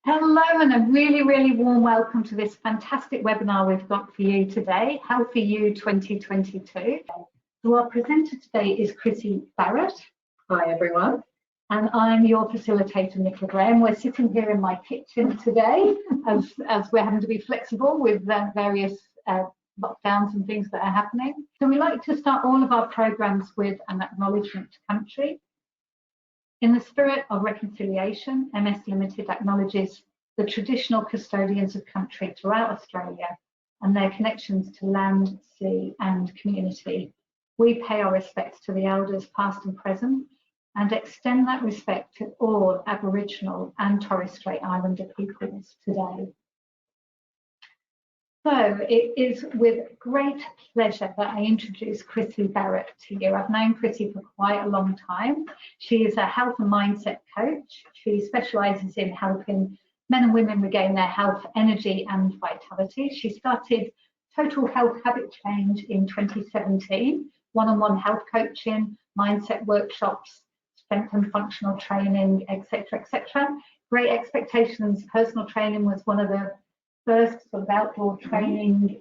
Hello and a really, really warm welcome to this fantastic webinar we've got for you today, Healthy You 2022. So our presenter today is Chrissy Barrett. Hi everyone. And I'm your facilitator, Nicola Graham. We're sitting here in my kitchen today as we're having to be flexible with various lockdowns and things that are happening. So we like to start all of our programs with an acknowledgement to country. In the spirit of reconciliation, MS Limited acknowledges the traditional custodians of country throughout Australia and their connections to land, sea and community. We pay our respects to the elders past and present and extend that respect to all Aboriginal and Torres Strait Islander peoples today. So it is with great pleasure that I introduce Chrissy Barrett to you. I've known Chrissy for quite a long time. She is a health and mindset coach. She specialises in helping men and women regain their health, energy and vitality. She started Total Health Habit Change in 2017, one-on-one health coaching, mindset workshops, strength and functional training, etc., etc. Great Expectations personal training was one of the first sort of outdoor training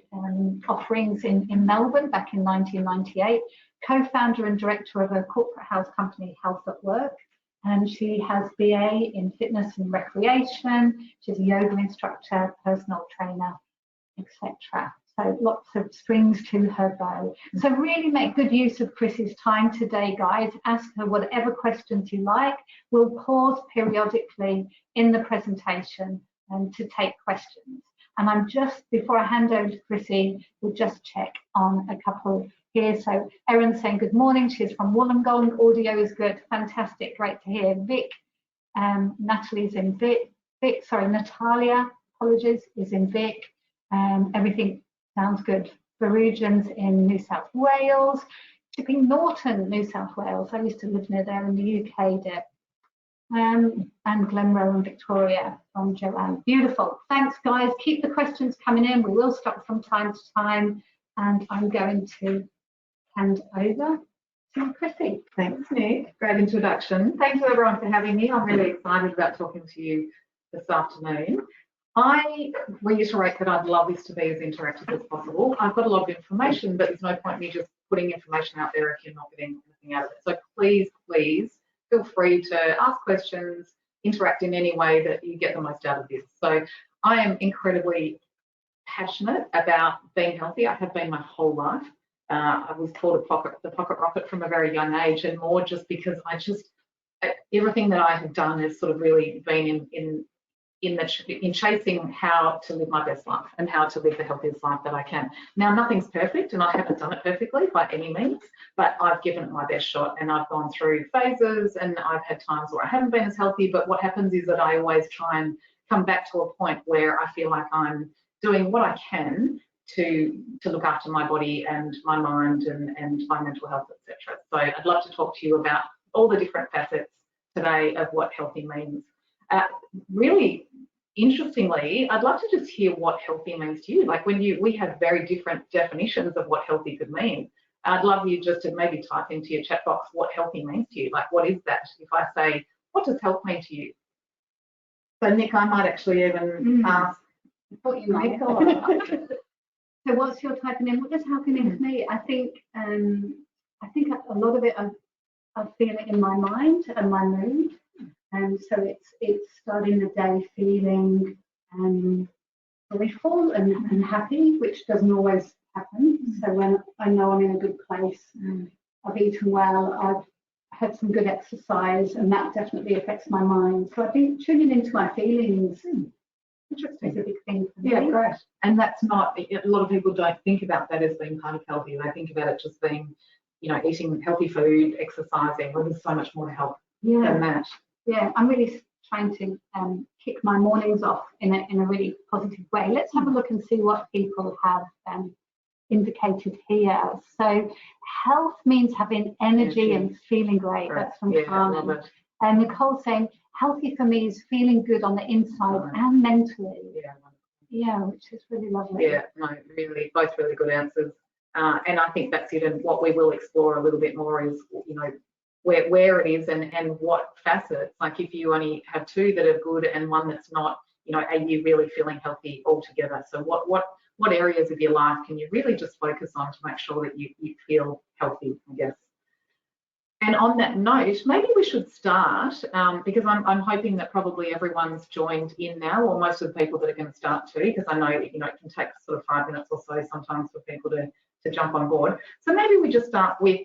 offerings in Melbourne back in 1998, co-founder and director of a corporate health company, Health at Work, and she has BA in fitness and recreation, she's a yoga instructor, personal trainer, etc. So lots of strings to her bow. So really make good use of Chrissy's time today, guys. Ask her whatever questions you like. We'll pause periodically in the presentation to take questions. And I'm just, before I hand over to Chrissy, we'll just check on a couple here. So Erin's saying good morning. She's from Wollongong. Audio is good. Fantastic. Great to hear. Vic, Natalie's in Vic. Natalia, apologies, is in Vic. Everything sounds good. Farujan's in New South Wales. Chipping Norton, New South Wales. I used to live near there in the UK, Deb. And Glenroe and Victoria from Joanne. Beautiful. Thanks, guys. Keep the questions coming in. We will stop from time to time. And I'm going to hand over to Chrissy. Thanks, Nick. Great introduction. Thanks to everyone for having me. I'm really excited about talking to you this afternoon. I reiterate that I'd love this to be as interactive as possible. I've got a lot of information, but there's no point in me just putting information out there if you're not getting anything out of it. So please, feel free to ask questions, interact in any way that you get the most out of this. So I am incredibly passionate about being healthy. I have been my whole life. I was called the pocket rocket from a very young age, and more just because everything that I have done has sort of really been in chasing how to live my best life and how to live the healthiest life that I can. Now, nothing's perfect and I haven't done it perfectly by any means, but I've given it my best shot and I've gone through phases and I've had times where I haven't been as healthy, but what happens is that I always try and come back to a point where I feel like I'm doing what I can to look after my body and my mind and my mental health, etc. So I'd love to talk to you about all the different facets today of what healthy means. Really interestingly, I'd love to just hear what healthy means to you. Like we have very different definitions of what healthy could mean. I'd love you just to maybe type into your chat box what healthy means to you. Like, what is that? If I say, what does health mean to you? So Nick, I might actually even ask what you mean. So what's your typing in? What does healthy mean to me? I think a lot of it I feel it in my mind and my mood. And so it's starting the day feeling joyful and happy, which doesn't always happen. So when I know I'm in a good place, I've eaten well, I've had some good exercise, and that definitely affects my mind. So I think tuning into my feelings is a big thing for me. Yeah, great. And that's not, a lot of people don't think about that as being kind of healthy. They think about it just being, eating healthy food, exercising. Well, there's so much more to health than that. Yeah, I'm really trying to kick my mornings off in a really positive way. Let's have a look and see what people have indicated here. So health means having energy and feeling great. Right. That's from Carmen. And Nicole's saying healthy for me is feeling good on the inside and mentally. Yeah, which is really lovely. Yeah, no, really, both really good answers. And I think that's it. And what we will explore a little bit more is, where it is and what facets. Like if you only have two that are good and one that's not, are you really feeling healthy altogether? So what areas of your life can you really just focus on to make sure that you feel healthy, I guess. And on that note, maybe we should start, because I'm hoping that probably everyone's joined in now, or most of the people that are going to start too, because I know it can take sort of 5 minutes or so sometimes for people to jump on board. So maybe we just start with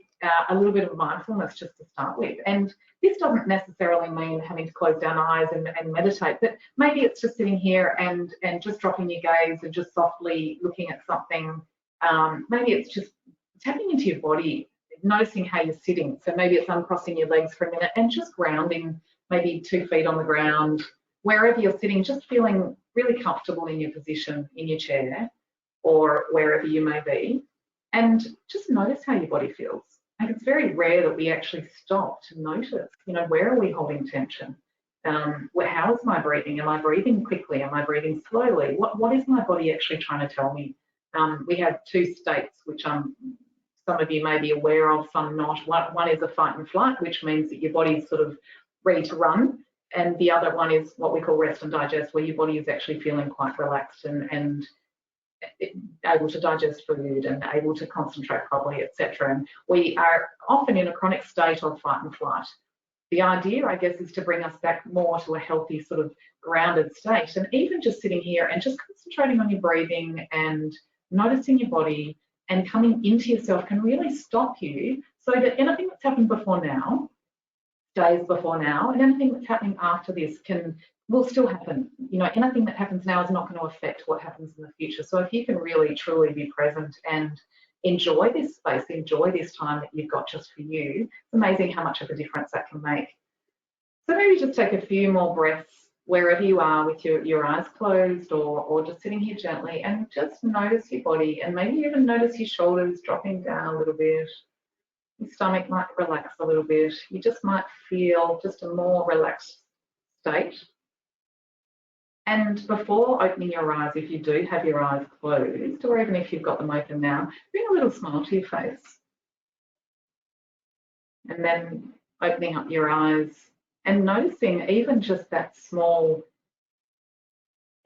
a little bit of mindfulness just to start with. And this doesn't necessarily mean having to close down eyes and meditate, but maybe it's just sitting here and just dropping your gaze and just softly looking at something. Maybe it's just tapping into your body, noticing how you're sitting. So maybe it's uncrossing your legs for a minute and just grounding, maybe 2 feet on the ground, wherever you're sitting, just feeling really comfortable in your position in your chair or wherever you may be. And just notice how your body feels. And it's very rare that we actually stop to notice, where are we holding tension? How is my breathing? Am I breathing quickly? Am I breathing slowly? What is my body actually trying to tell me? We have 2 states, which some of you may be aware of, some not. One is a fight and flight, which means that your body's sort of ready to run. And the other one is what we call rest and digest, where your body is actually feeling quite relaxed and able to digest food and able to concentrate properly, etc. And we are often in a chronic state of fight and flight. The idea, I guess, is to bring us back more to a healthy sort of grounded state. And even just sitting here and just concentrating on your breathing and noticing your body and coming into yourself can really stop you, so that anything that's happened before now stays before now, and anything that's happening after this will still happen. Anything that happens now is not going to affect what happens in the future. So if you can really truly be present and enjoy this space, enjoy this time that you've got just for you, it's amazing how much of a difference that can make. So maybe just take a few more breaths wherever you are with your eyes closed, or just sitting here gently, and just notice your body, and maybe even notice your shoulders dropping down a little bit. Your stomach might relax a little bit. You just might feel just a more relaxed state. And before opening your eyes, if you do have your eyes closed, or even if you've got them open now, bring a little smile to your face. And then opening up your eyes and noticing even just that small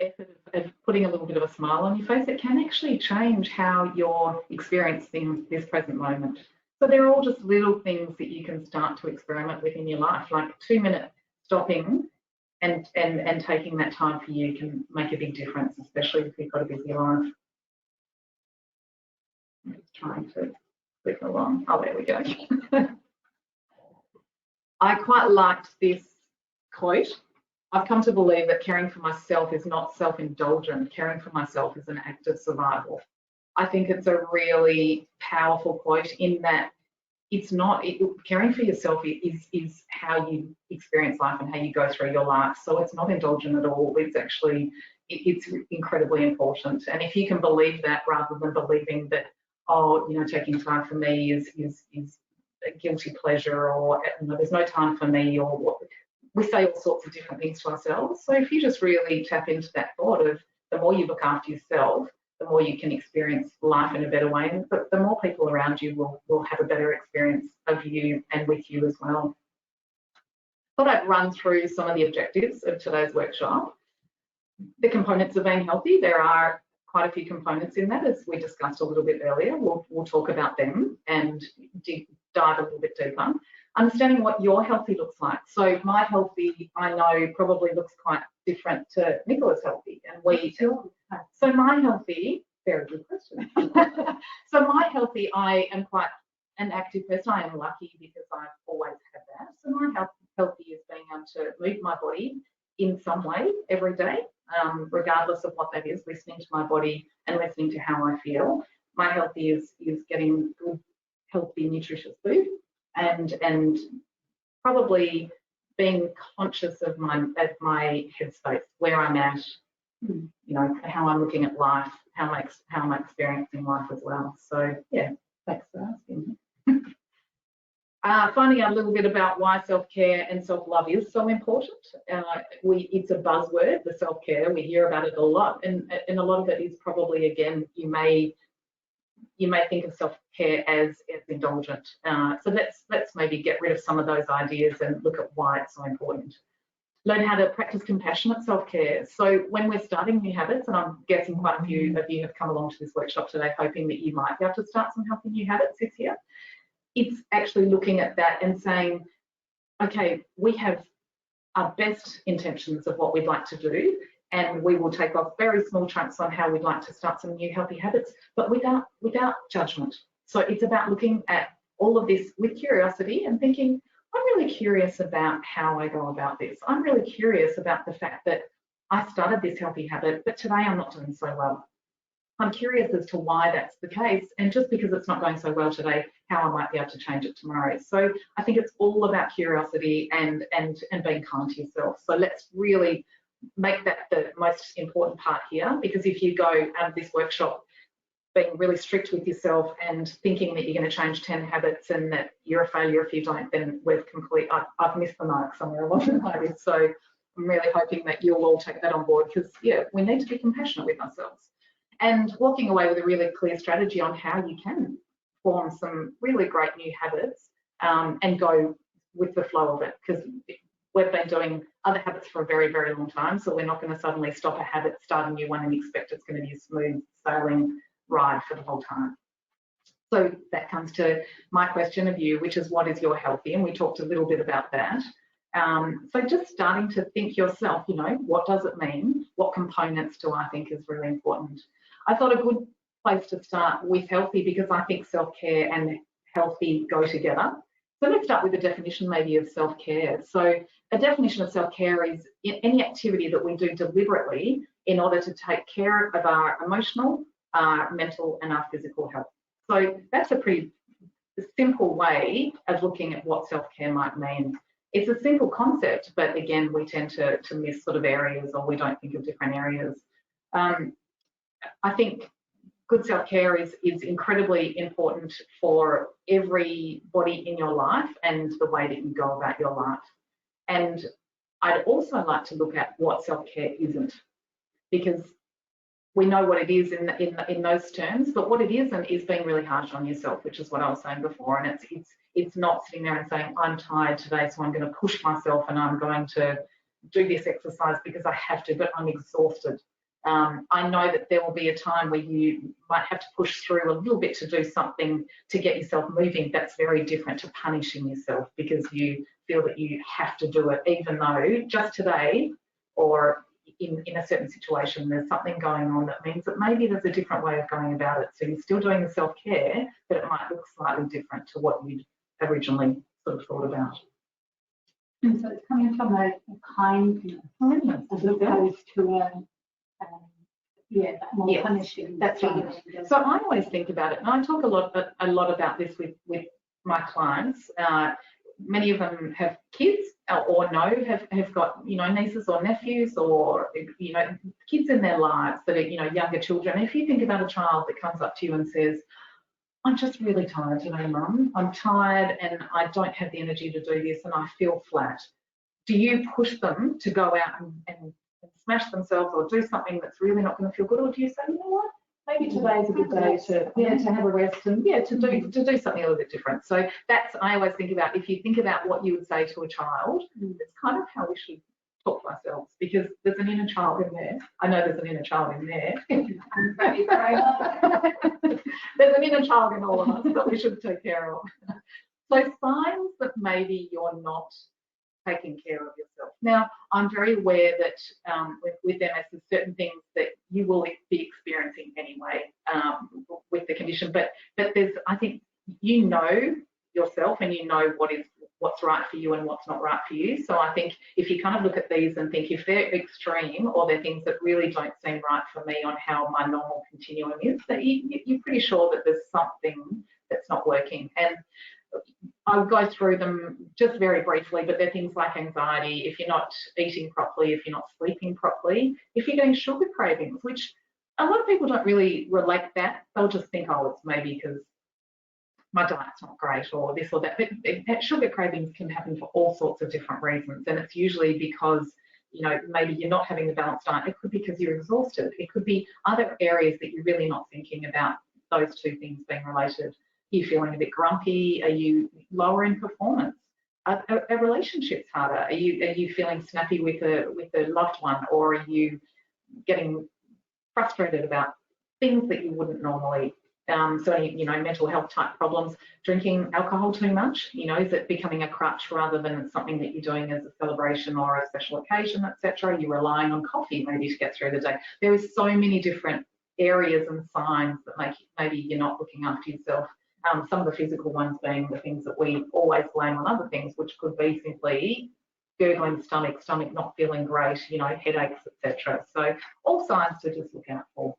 effort of putting a little bit of a smile on your face, it can actually change how you're experiencing this present moment. So they're all just little things that you can start to experiment with in your life, like 2-minute stopping and taking that time for you can make a big difference, especially if you've got a busy life. I'm just trying to click along. Oh, there we go. I quite liked this quote. I've come to believe that caring for myself is not self-indulgent. Caring for myself is an act of survival. I think it's a really powerful quote in that it's not, caring for yourself is how you experience life and how you go through your life. So it's not indulgent at all. It's actually, it's incredibly important. And if you can believe that rather than believing that, oh, taking time for me is a guilty pleasure, or there's no time for me, or what, we say all sorts of different things to ourselves. So if you just really tap into that thought of the more you look after yourself, the more you can experience life in a better way, and the more people around you will have a better experience of you and with you as well. I thought I'd run through some of the objectives of today's workshop. The components of being healthy, there are quite a few components in that, as we discussed a little bit earlier. We'll talk about them and dive a little bit deeper. Understanding what your healthy looks like. So my healthy, I know, probably looks quite different to Nicola's healthy, and so my healthy, very good question. So my healthy, I am quite an active person. I am lucky because I've always had that. So my healthy is being able to move my body in some way every day, regardless of what that is, listening to my body and listening to how I feel. My healthy is getting good, healthy, nutritious food, and probably being conscious of my headspace, where I'm at, how I'm looking at life, how am I experiencing life as well. So yeah, thanks for asking. Finding out a little bit about why self-care and self-love is so important. It's a buzzword, the self-care. We hear about it a lot, and a lot of it is probably, again, you may think of self-care as indulgent. So let's maybe get rid of some of those ideas and look at why it's so important. learn how to practice compassionate self-care. So when we're starting new habits, and I'm guessing quite a few of you have come along to this workshop today hoping that you might be able to start some healthy new habits this year, it's actually looking at that and saying, okay, we have our best intentions of what we'd like to do, and we will take off very small chunks on how we'd like to start some new healthy habits, but without judgment. So it's about looking at all of this with curiosity and thinking, I'm really curious about how I go about this. I'm really curious about the fact that I started this healthy habit, but today I'm not doing so well. I'm curious as to why that's the case, and just because it's not going so well today, how I might be able to change it tomorrow. So I think it's all about curiosity and being kind to yourself. So let's really make that the most important part here, because if you go this workshop being really strict with yourself and thinking that you're going to change 10 habits and that you're a failure if you don't, then I've missed the mark somewhere along the way. So I'm really hoping that you'll all take that on board, because yeah, we need to be compassionate with ourselves. And walking away with a really clear strategy on how you can form some really great new habits and go with the flow of it, because we've been doing other habits for a very, very long time, so we're not going to suddenly stop a habit, start a new one and expect it's going to be a smooth sailing ride for the whole time. So that comes to my question of you, which is, what is your healthy? And we talked a little bit about that. So just starting to think yourself, what does it mean? What components do I think is really important? I thought a good place to start with healthy, because I think self-care and healthy go together. So let's start with the definition maybe of self-care. So a definition of self-care is any activity that we do deliberately in order to take care of our emotional, our mental and our physical health. So that's a pretty simple way of looking at what self-care might mean. It's a simple concept, but again, we tend to miss sort of areas, or we don't think of different areas. I think good self-care is incredibly important for everybody in your life and the way that you go about your life. And I'd also like to look at what self-care isn't, because we know what it is in those terms, but what it isn't is being really harsh on yourself, which is what I was saying before. And it's not sitting there and saying, I'm tired today, so I'm going to push myself and I'm going to do this exercise because I have to, but I'm exhausted. I know that there will be a time where you might have to push through a little bit to do something to get yourself moving. That's very different to punishing yourself because you feel that you have to do it, even though just today or in a certain situation there's something going on that means that maybe there's a different way of going about it. So you're still doing the self-care, but it might look slightly different to what you'd originally sort of thought about. And so it's coming from a kindness as opposed to that more punishing. That's right. So I always think about it, and I talk a lot about this with my clients. Many of them have kids or have got nieces or nephews or kids in their lives that are younger children. If you think about a child that comes up to you and says, I'm just really tired today, Mum. I'm tired and I don't have the energy to do this and I feel flat. Do you push them to go out and smash themselves or do something that's really not going to feel good, or do you say, you know what, maybe today is a good day to have a rest and to do something a little bit different? So that's, I always think about, if you think about what you would say to a child, it's kind of how we should talk to ourselves, because there's an inner child in there. I know there's an inner child in there. There's an inner child in all of us that we should take care of. So signs that maybe you're not taking care of yourself. Now, I'm very aware that with MS, there's certain things that you will be experiencing anyway with the condition, but there's, I think, yourself and what's right for you and what's not right for you. So I think if you kind of look at these and think if they're extreme or they're things that really don't seem right for me on how my normal continuum is, that you're pretty sure that there's something that's not working. And I'll go through them just very briefly, but they're things like anxiety, if you're not eating properly, if you're not sleeping properly, if you're getting sugar cravings, which a lot of people don't really relate that. They'll just think, oh, it's maybe because my diet's not great or this or that. But sugar cravings can happen for all sorts of different reasons. And it's usually because, maybe you're not having the balanced diet. It could be because you're exhausted. It could be other areas that you're really not thinking about those two things being related. Are you feeling a bit grumpy? Are you lower in performance? Are relationships harder? Are you feeling snappy with a loved one, or are you getting frustrated about things that you wouldn't normally? So, mental health type problems, drinking alcohol too much, is it becoming a crutch rather than something that you're doing as a celebration or a special occasion, etc.? Are you relying on coffee maybe to get through the day? There is so many different areas and signs that make maybe you're not looking after yourself. Some of the physical ones being the things that we always blame on other things, which could be simply gurgling stomach not feeling great, headaches, etc. So all signs to just look out for.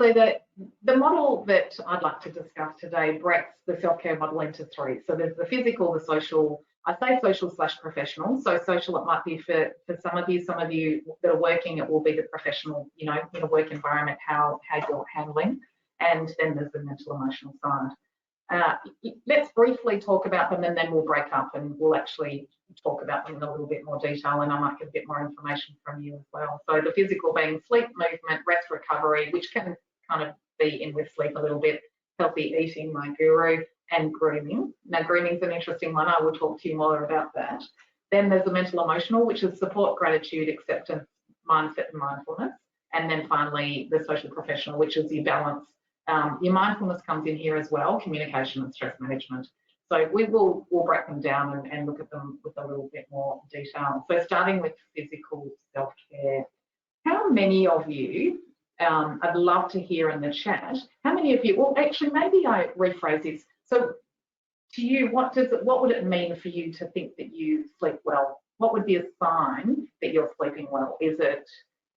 So the model that I'd like to discuss today breaks the self-care model into three. So there's the physical, the social, I say social/professional. So social, it might be for some of you that are working, it will be the professional, in a work environment, how you're handling. And then there's the mental emotional side. Let's briefly talk about them, and then we'll break up and we'll actually talk about them in a little bit more detail, and I might get a bit more information from you as well. So the physical being sleep, movement, rest, recovery, which can kind of be in with sleep a little bit, healthy eating, my guru, and grooming. Now, grooming is an interesting one. I will talk to you more about that. Then there's the mental emotional, which is support, gratitude, acceptance, mindset, and mindfulness. And then finally, the social professional, which is your balance. Your mindfulness comes in here as well, communication and stress management. So we'll break them down and look at them with a little bit more detail. So starting with physical self-care, how many of you, I'd love to hear in the chat, how many of you, well, actually, maybe I rephrase this. So to you, what would it mean for you to think that you sleep well? What would be a sign that you're sleeping well? Is it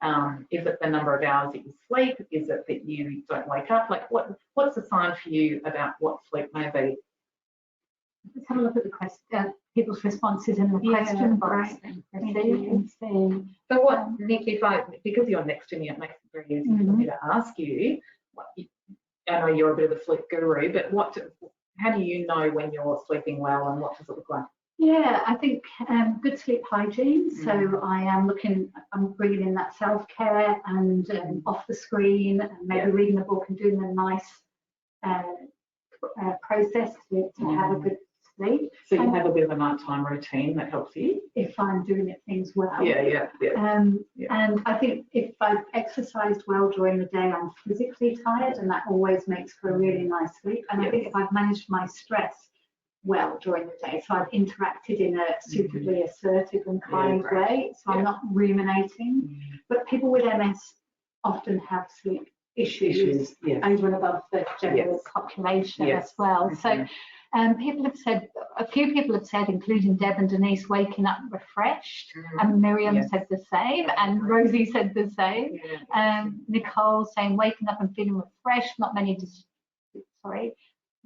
the number of hours that you sleep? Is it that you don't wake up? Like, what's the sign for you about what sleep may be? Let's have a look at the question, people's responses in the question box. Right. So you can see. So what, Nikki, because you're next to me, it makes it very easy for me to ask you. I know you're a bit of a sleep guru, but how do you know when you're sleeping well, and what does it look like? Yeah, I think good sleep hygiene. So I'm bringing in that self-care and off the screen, and maybe reading a book and doing a nice process to have a good sleep. So you have a bit of a nighttime routine that helps you? If I'm doing things well. Yeah. And I think if I've exercised well during the day, I'm physically tired, and that always makes for a really nice sleep. And I think if I've managed my stress well during the day, so I've interacted in a suitably assertive and kind way, so I'm not ruminating. But people with MS often have sleep issues over and above the general population as well. So people have said, a few people have said, including Deb and Denise, waking up refreshed, and Miriam said the same, and Rosie said the same. Nicole saying waking up and feeling refreshed, not many,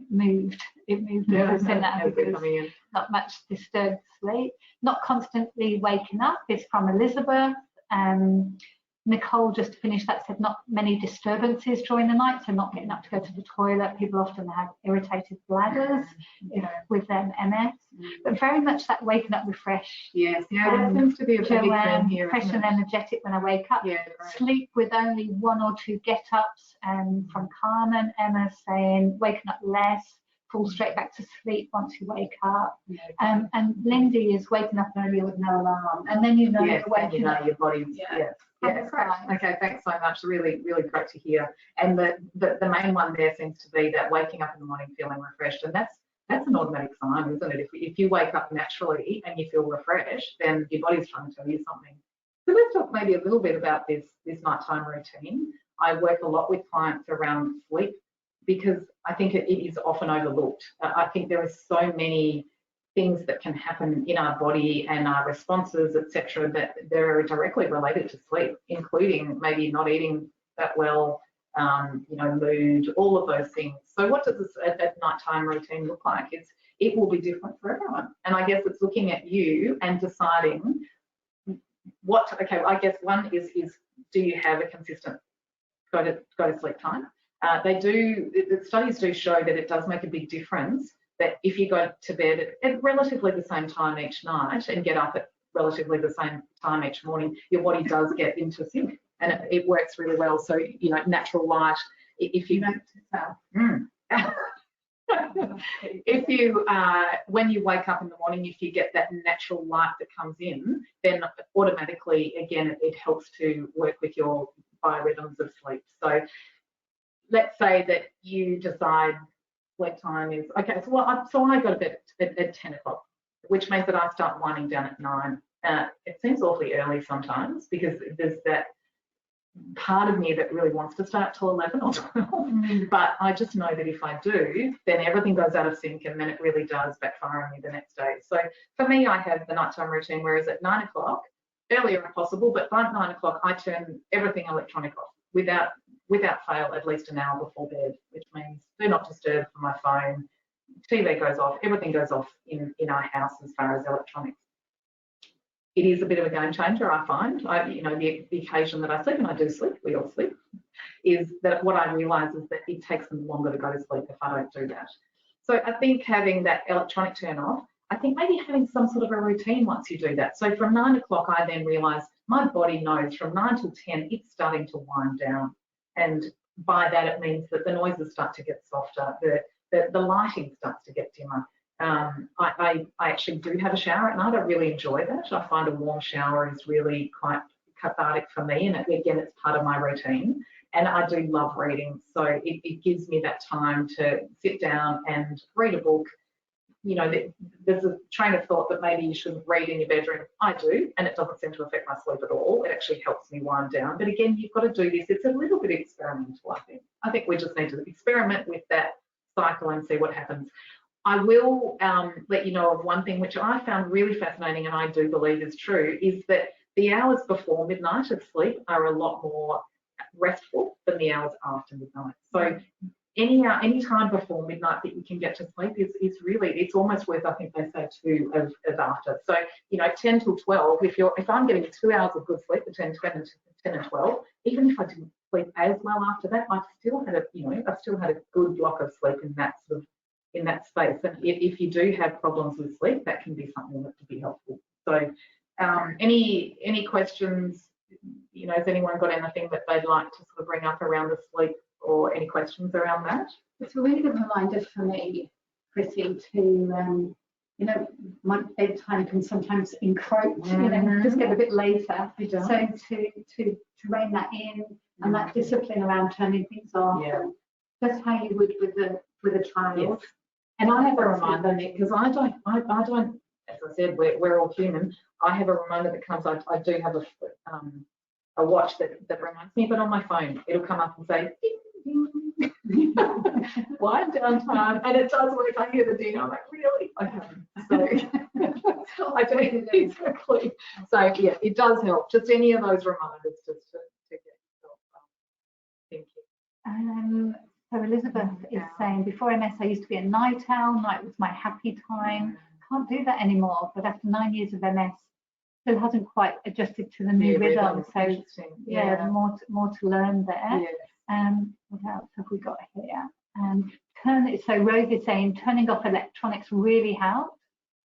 moved. It moved because not much disturbed sleep. Not constantly waking up is from Elizabeth. Nicole, just to finish that, said not many disturbances during the night, so not getting up to go to the toilet. People often have irritated bladders with MS, but very much that waking up refreshed. Yes, that seems to be a big thing here. Fresh and energetic when I wake up. Sleep with only 1 or 2 get-ups, from Carmen. Emma saying waking up less, fall straight back to sleep once you wake up. And Lindy is waking up earlier with no alarm, and then you're waking up. Your body's Okay, thanks so much. Really, really great to hear. And the main one there seems to be that waking up in the morning feeling refreshed, and that's an automatic sign, isn't it? If you wake up naturally and you feel refreshed, then your body's trying to tell you something. So let's talk maybe a little bit about this nighttime routine. I work a lot with clients around sleep because I think it is often overlooked. I think there are so many things that can happen in our body and our responses, etc., that they're directly related to sleep, including maybe not eating that well, mood, all of those things. So what does that nighttime routine look like? It will be different for everyone. And I guess it's looking at you and deciding I guess one is do you have a consistent go to sleep time? The studies do show that it does make a big difference, that if you go to bed at relatively the same time each night and get up at relatively the same time each morning, your body does get into sync, and it works really well. So, natural light, if you If you, when you wake up in the morning, if you get that natural light that comes in, then automatically, again, it helps to work with your biorhythms of sleep. So let's say that you decide bedtime is, okay, so I go to bed at 10 o'clock, which means that I start winding down at 9. It seems awfully early sometimes because there's that part of me that really wants to start till 11 or 12, but I just know that if I do, then everything goes out of sync and then it really does backfire on me the next day. So for me, I have the nighttime routine, whereas at 9 o'clock, earlier if possible, but by 9 o'clock, I turn everything electronic off without fail at least an hour before bed, which means do not disturb for my phone, TV goes off, everything goes off in our house as far as electronics. It is a bit of a game changer, I find. The occasion that I sleep, and I do sleep, we all sleep, is that what I realise is that it takes them longer to go to sleep if I don't do that. So I think having that electronic turn off, I think maybe having some sort of a routine once you do that. So from 9 o'clock, I then realise my body knows from 9 till 10, it's starting to wind down. And by that, it means that the noises start to get softer, the lighting starts to get dimmer. I actually do have a shower at night. I really enjoy that. I find a warm shower is really quite cathartic for me, and again, it's part of my routine. And I do love reading, so it gives me that time to sit down and read a book. There's a train of thought that maybe you shouldn't read in your bedroom. I do, and it doesn't seem to affect my sleep at all. It actually helps me wind down. But again, you've got to do this. It's a little bit experimental, I think. I think we just need to experiment with that cycle and see what happens. I will let you know of one thing which I found really fascinating, and I do believe is true, is that the hours before midnight of sleep are a lot more restful than the hours after midnight. So any time before midnight that you can get to sleep is really, it's almost worth, I think they say, 2 of after. So 10 till 12, if I'm getting 2 hours of good sleep between 10 and 12, even if I didn't sleep as well after that, I still had a good block of sleep in that space. And if you do have problems with sleep, that can be something that could be helpful. So any questions? Has anyone got anything that they'd like to sort of bring up around the sleep, or any questions around that? It's a really good reminder for me, Chrissy, to my bedtime can sometimes encroach, just get a bit later. So to rein that in, and that discipline around turning things off, just how you would with a child. Yes. And I have a reminder, Nick, because I don't, as I said, we're all human. I have a reminder that comes. I do have a watch that reminds me, but on my phone, it'll come up and say, ding, ding. Wind down time, and it does work. I hear the ding. I'm like, really? Okay. So I do exactly. So yeah, it does help. Just any of those reminders, just to get yourself thinking. So Elizabeth is saying, before MS, I used to be a night owl. Night was my happy time. Can't do that anymore. But after 9 years of MS, still hasn't quite adjusted to the new rhythm. So more to learn there. Yes. What else have we got here? So Rose is saying turning off electronics really helps.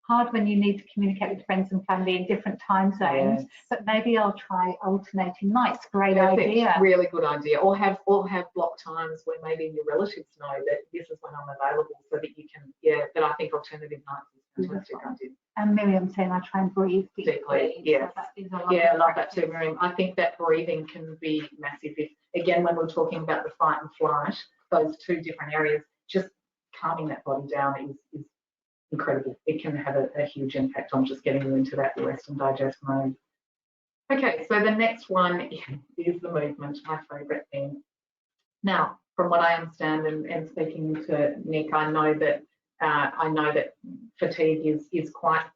Hard when you need to communicate with friends and family in different time zones, but maybe I'll try alternating nights. Great idea. Really good idea. Or have block times where maybe your relatives know that this is when I'm available, so that you can. But I think alternative nights is a fantastic idea. And Miriam saying I try and breathe deeply. Yeah, so I love that too, Miriam. I think that breathing can be massive. Again, when we're talking about the fight and flight, those two different areas, just calming that body down is incredible. It can have a huge impact on just getting you into that rest and digest mode. Okay, so the next one is the movement, my favourite thing. Now, from what I understand and speaking to Nick, I know that fatigue is quite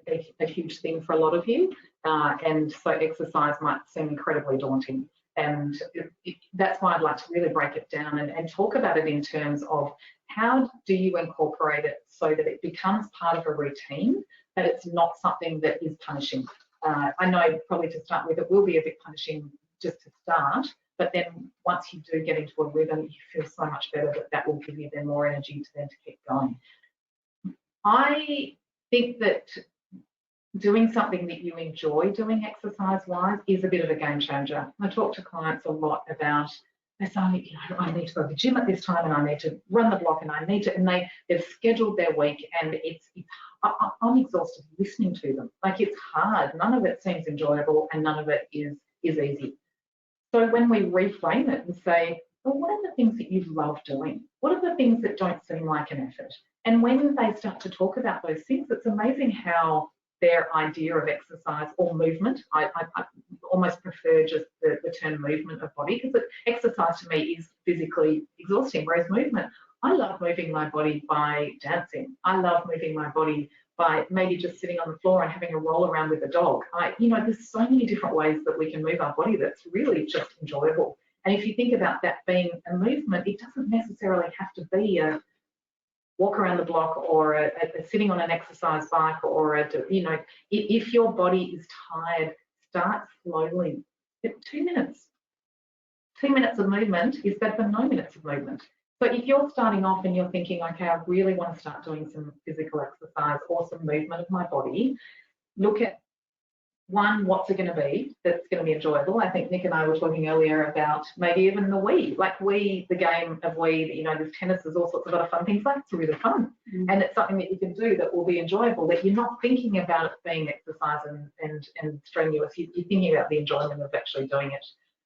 a huge thing for a lot of you, and so exercise might seem incredibly daunting. And that's why I'd like to really break it down and talk about it in terms of how do you incorporate it so that it becomes part of a routine, but it's not something that is punishing. I know probably to start with, it will be a bit punishing just to start, but then once you do get into a rhythm, you feel so much better that will give you then more energy to keep going. I think that doing something that you enjoy doing exercise-wise is a bit of a game changer. I talk to clients a lot about they say, you know, I need to go to the gym at this time and I need to run the block and I need to, and they've scheduled their week, and I'm exhausted listening to them. Like, it's hard. None of it seems enjoyable and none of it is easy. So when we reframe it and say, well, what are the things that you love doing? What are the things that don't seem like an effort? And when they start to talk about those things, it's amazing how their idea of exercise or movement, I almost prefer just the term movement of body, because exercise to me is physically exhausting, whereas movement, I love moving my body by dancing. I love moving my body by maybe just sitting on the floor and having a roll around with a dog. You know, there's so many different ways that we can move our body that's really just enjoyable. And if you think about that being a movement, it doesn't necessarily have to be a walk around the block or a sitting on an exercise bike, or you know, if your body is tired, start slowly. 2 minutes. 2 minutes of movement is better than no minutes of movement. So if you're starting off and you're thinking, okay, I really want to start doing some physical exercise or some movement of my body, look at, one, what's it going to be that's going to be enjoyable? I think Nick and I were talking earlier about maybe even the Wii, like Wii, the game of Wii, you know, there's tennis, there's all sorts of other fun things. Like, it's really fun. And it's something that you can do that will be enjoyable, that you're not thinking about it being exercise and strenuous. You're thinking about the enjoyment of actually doing it.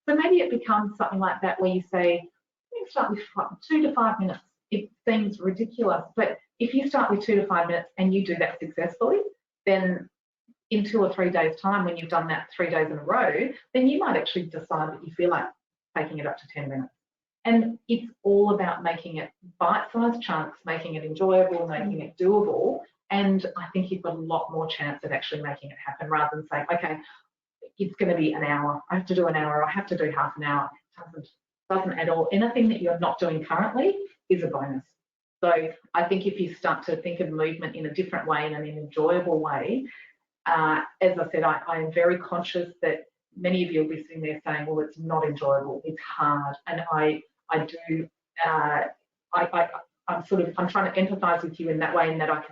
So maybe it becomes something like that where you say, you start with 2 to 5 minutes. It seems ridiculous, but if you start with 2 to 5 minutes and you do that successfully, then in 2 or 3 days' time, when you've done that 3 days in a row, then you might actually decide that you feel like taking it up to 10 minutes. And it's all about making it bite-sized chunks, making it enjoyable, making it doable. And I think you've got a lot more chance of actually making it happen, rather than saying, okay, it's going to be an hour. I have to do an hour. I have to do half an hour. It doesn't at all. Anything that you're not doing currently is a bonus. So I think if you start to think of movement in a different way and in an enjoyable way, as I said, I am very conscious that many of you will be sitting there saying, well, it's not enjoyable, it's hard. And I'm trying to empathise with you in that way, in that I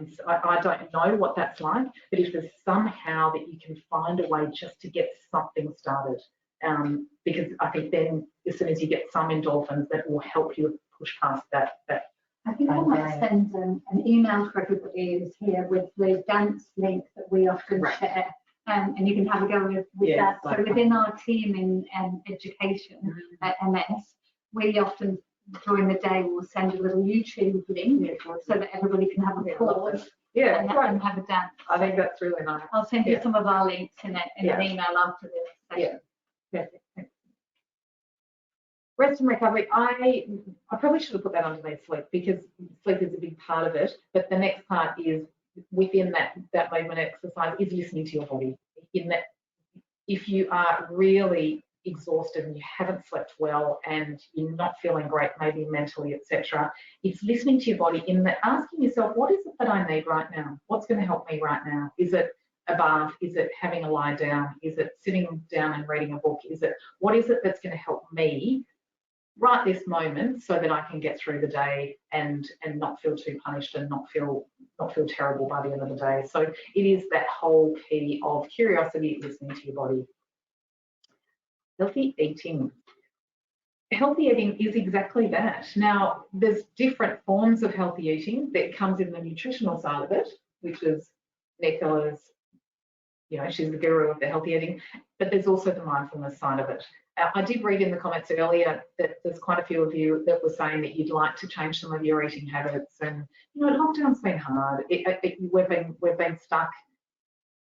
don't know what that's like, but if there's somehow that you can find a way just to get something started, because I think then as soon as you get some endorphins, that will help you push past that. I think I might send an email to everybody who's here with the dance link that we often share, and you can have a go with that. So within our team in education at MS, we often during the day will send a little YouTube link so that everybody can have a pause and have a dance. I think that's really nice. I'll send you some of our links in an email after this session. Perfect. Rest and recovery, I probably should have put that underneath sleep, because sleep is a big part of it. But the next part is within that movement exercise is listening to your body. In that, if you are really exhausted and you haven't slept well and you're not feeling great, maybe mentally, etc., it's listening to your body, in that asking yourself, what is it that I need right now? What's going to help me right now? Is it a bath? Is it having a lie down? Is it sitting down and reading a book? What is it that's going to help me right this moment, so that I can get through the day and not feel too punished and not feel terrible by the end of the day? So it is that whole key of curiosity, listening to your body. Healthy eating. Healthy eating is exactly that. Now, there's different forms of healthy eating that comes in the nutritional side of it, which is Nicola's, you know, she's the guru of the healthy eating, but there's also the mindfulness side of it. I did read in the comments earlier that there's quite a few of you that were saying that you'd like to change some of your eating habits, and you know, lockdown's been hard. We've been stuck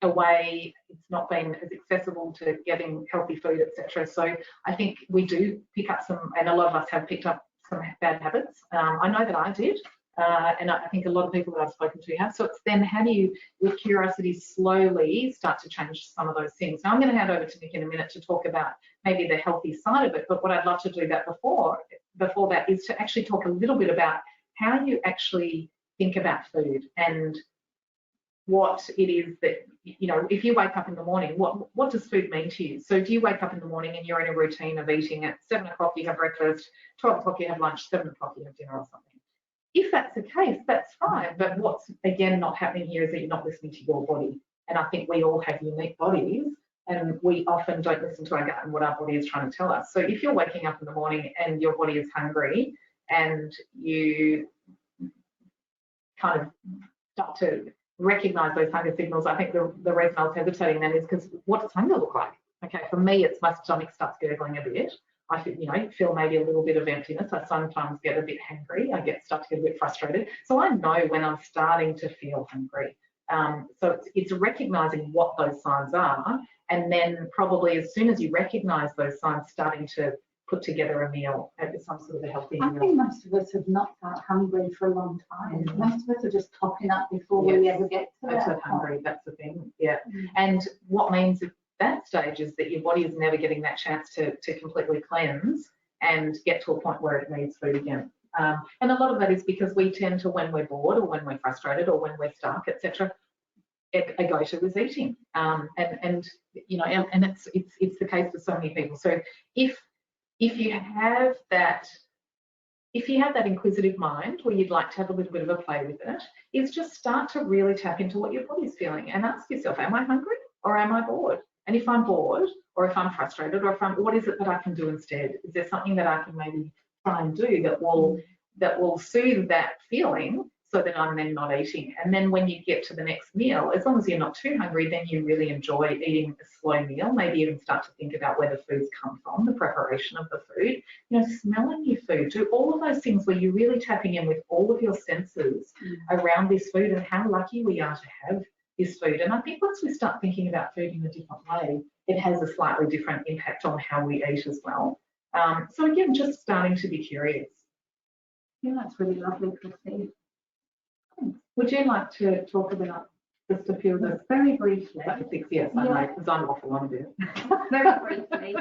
away. It's not been as accessible to getting healthy food, etc. So I think we do pick up some, and a lot of us have picked up some bad habits. I know that I did. And I think a lot of people that I've spoken to have. So it's then, how do you, with curiosity, slowly start to change some of those things? Now I'm going to hand over to Nick in a minute to talk about maybe the healthy side of it. But what I'd love to do that before that is to actually talk a little bit about how you actually think about food and what it is that, you know, if you wake up in the morning, what does food mean to you? So do you wake up in the morning and you're in a routine of eating at 7 o'clock, you have breakfast, 12 o'clock you have lunch, 7 o'clock you have dinner or something? If that's the case, that's fine. But what's, again, not happening here is that you're not listening to your body. And I think we all have unique bodies, And we often don't listen to our gut and what our body is trying to tell us. So if you're waking up in the morning and your body is hungry and you kind of start to recognize those hunger signals, I think the reason I was hesitating then is because what does hunger look like? Okay, for me, it's my stomach starts gurgling a bit. I feel maybe a little bit of emptiness. I sometimes get a bit hangry. I start to get a bit frustrated. So I know when I'm starting to feel hungry. So it's recognizing what those signs are, and then probably as soon as you recognize those signs, starting to put together a meal, some sort of a healthy meal. I think most of us have not felt hungry for a long time. Most of us are just topping up before we ever get to that hungry. That's the thing. Yeah. And what means at that stage is that your body is never getting that chance to completely cleanse and get to a point where it needs food again. And a lot of that is because we tend to, when we're bored or when we're frustrated or when we're stuck, etc., a go-to is eating. And it's the case for so many people. So if you have that inquisitive mind where you'd like to have a little bit of a play with it, is just start to really tap into what your body's feeling and ask yourself, am I hungry or am I bored? And if I'm bored or if I'm frustrated or what is it that I can do instead? Is there something that I can maybe try and do that will soothe that feeling so that I'm then not eating? And then when you get to the next meal, as long as you're not too hungry, then you really enjoy eating a slow meal, maybe even start to think about where the food's come from, the preparation of the food, smelling your food, do all of those things where you're really tapping in with all of your senses around this food and how lucky we are to have this food. And I think once we start thinking about food in a different way, it has a slightly different impact on how we eat as well. So again, just starting to be curious. Yeah, that's really lovely, Chrissy. Would you like to talk about just a few of the very briefly? Yes, I know, because I'm waffle on a bit. Very briefly.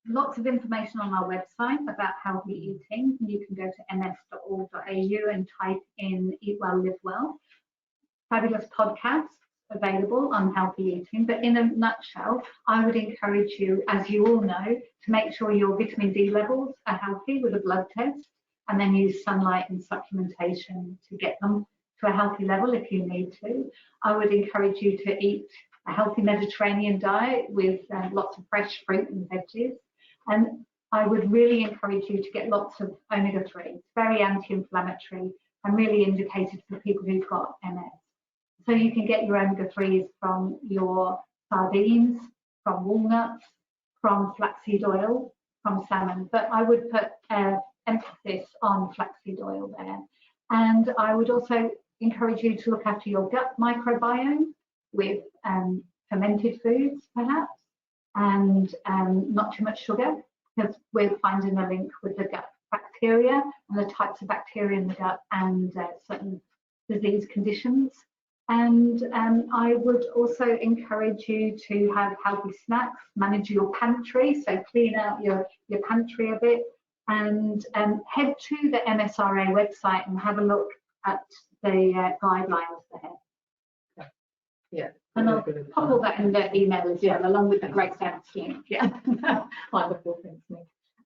Lots of information on our website about healthy eating. You can go to ms.org.au and type in Eat Well, Live Well. Fabulous podcasts available on healthy eating. But in a nutshell, I would encourage you, as you all know, to make sure your vitamin D levels are healthy with a blood test, and then use sunlight and supplementation to get them to a healthy level if you need to. I would encourage you to eat a healthy Mediterranean diet with lots of fresh fruit and veggies. And I would really encourage you to get lots of omega-3. It's very anti-inflammatory and really indicated for people who've got MS. So you can get your omega-3s from your sardines, from walnuts, from flaxseed oil, from salmon. But I would put emphasis on flaxseed oil there. And I would also encourage you to look after your gut microbiome with fermented foods, perhaps, and not too much sugar, because we're finding a link with the gut bacteria and the types of bacteria in the gut and certain disease conditions. And I would also encourage you to have healthy snacks, manage your pantry, so clean out your pantry a bit, and head to the MSRA website and have a look at the guidelines there. Yeah. And I'll pop all that in the email as well, along with the great dance link. Yeah. Wonderful, thanks, Nick.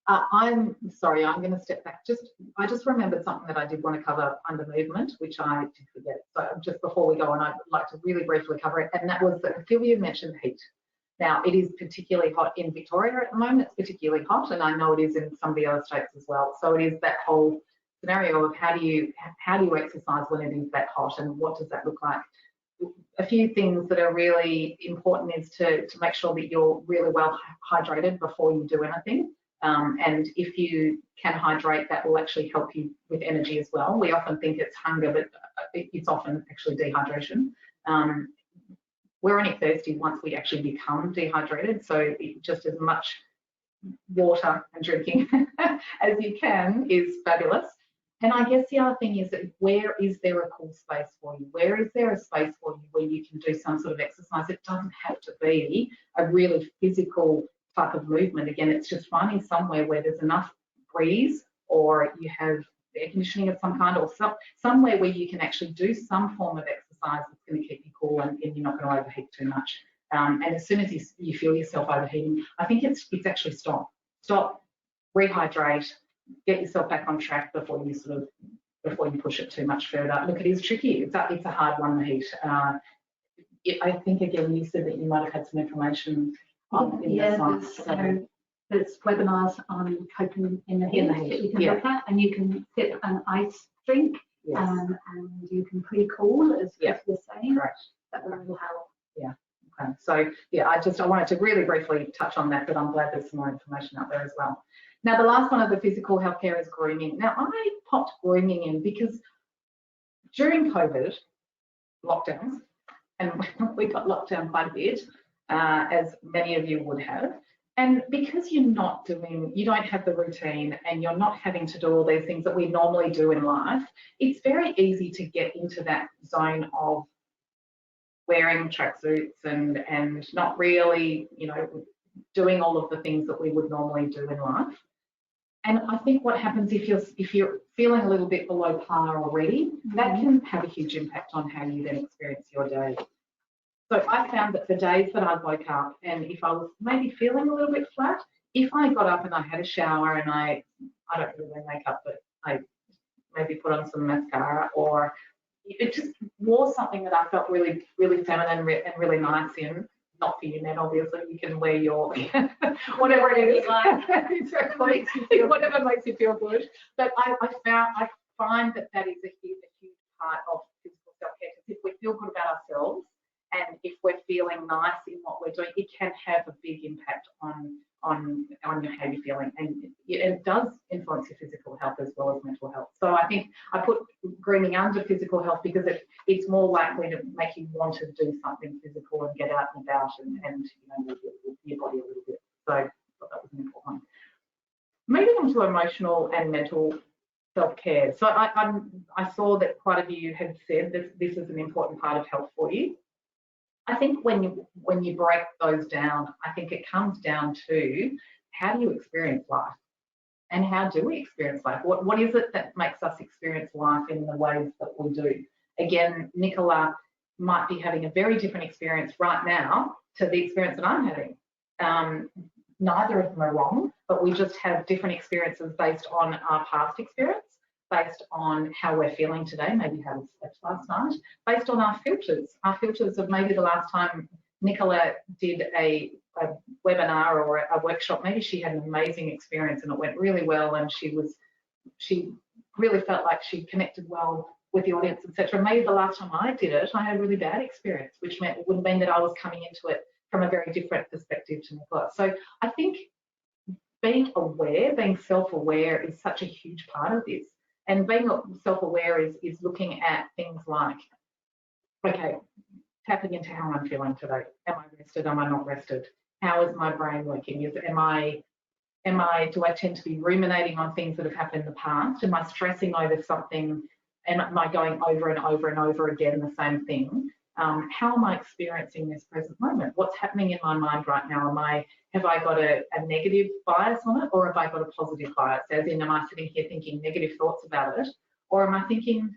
I'm sorry, I'm going to step back. I just remembered something that I did want to cover under movement, which I did forget. So just before we go on, I'd like to really briefly cover it. And that was that Sylvia mentioned heat. Now, it is particularly hot in Victoria at the moment. It's particularly hot, and I know it is in some of the other states as well. So it is that whole scenario of how do you exercise when it is that hot, and what does that look like? A few things that are really important is to make sure that you're really well hydrated before you do anything. And if you can hydrate, that will actually help you with energy as well. We often think it's hunger, but it's often actually dehydration. We're only thirsty once we actually become dehydrated, so just as much water and drinking as you can is fabulous. And I guess the other thing is that where is there a cool space for you? Where is there a space for you where you can do some sort of exercise? It doesn't have to be a really physical type of movement. Again, it's just finding somewhere where there's enough breeze, or you have air conditioning of some kind, or somewhere where you can actually do some form of exercise that's going to keep you cool and you're not going to overheat too much. And as soon as you feel yourself overheating, I think it's actually stop, rehydrate, get yourself back on track before you push it too much further. Look, it is tricky. It's a hard one, the heat. I think again you said that you might have had some information on in the site. There's webinars on coping in the heat that you can Yeah. look at, and you can fit an ice drink, Yes. and you can pre-cool, as Yeah. Chris was saying. Correct. That will help. Yeah. Okay. So yeah, I wanted to really briefly touch on that, but I'm glad there's some more information out there as well. Now the last one of the physical healthcare is grooming. Now I popped grooming in because during COVID lockdowns, and we got locked down quite a bit, as many of you would have. And because you don't have the routine and you're not having to do all these things that we normally do in life, it's very easy to get into that zone of wearing tracksuits and not really, doing all of the things that we would normally do in life. And I think what happens if you're feeling a little bit below par already, that can have a huge impact on how you then experience your day. So I found that the days that I woke up and if I was maybe feeling a little bit flat, if I got up and I had a shower and I don't really wear makeup, but I maybe put on some mascara, or it just wore something that I felt really, really feminine and really nice in. Not for you men, obviously. You can wear your whatever it is, exactly, whatever makes you feel good. But I find that is a huge part of physical self-care. Because if we feel good about ourselves and if we're feeling nice in what we're doing, it can have a big impact on how you're feeling, and it does influence your physical health as well as mental health. So I think I put grooming under physical health because it's more likely to make you want to do something physical and get out and about and move your body a little bit. So I thought that was an important one. Moving on to emotional and mental self-care. So I saw that quite a few you had said this is an important part of health for you. I think when you break those down, I think it comes down to how do you experience life, and how do we experience life? What is it that makes us experience life in the ways that we do? Again, Nicola might be having a very different experience right now to the experience that I'm having. Neither of them are wrong, but we just have different experiences based on our past experience, based on how we're feeling today, maybe how we slept last night, based on our filters of maybe the last time Nicola did a webinar or a workshop, maybe she had an amazing experience and it went really well and she really felt like she connected well with the audience, etc. Maybe the last time I did it, I had a really bad experience, which would mean that I was coming into it from a very different perspective to Nicola. So I think being aware, being self-aware is such a huge part of this. And being self-aware is looking at things like, okay, tapping into how I'm feeling today. Am I rested? Am I not rested? How is my brain working? Do I tend to be ruminating on things that have happened in the past? Am I stressing over something? Am I going over and over and over again the same thing? How am I experiencing this present moment? What's happening in my mind right now? Have I got a negative bias on it, or have I got a positive bias? As in, am I sitting here thinking negative thoughts about it? Or am I thinking,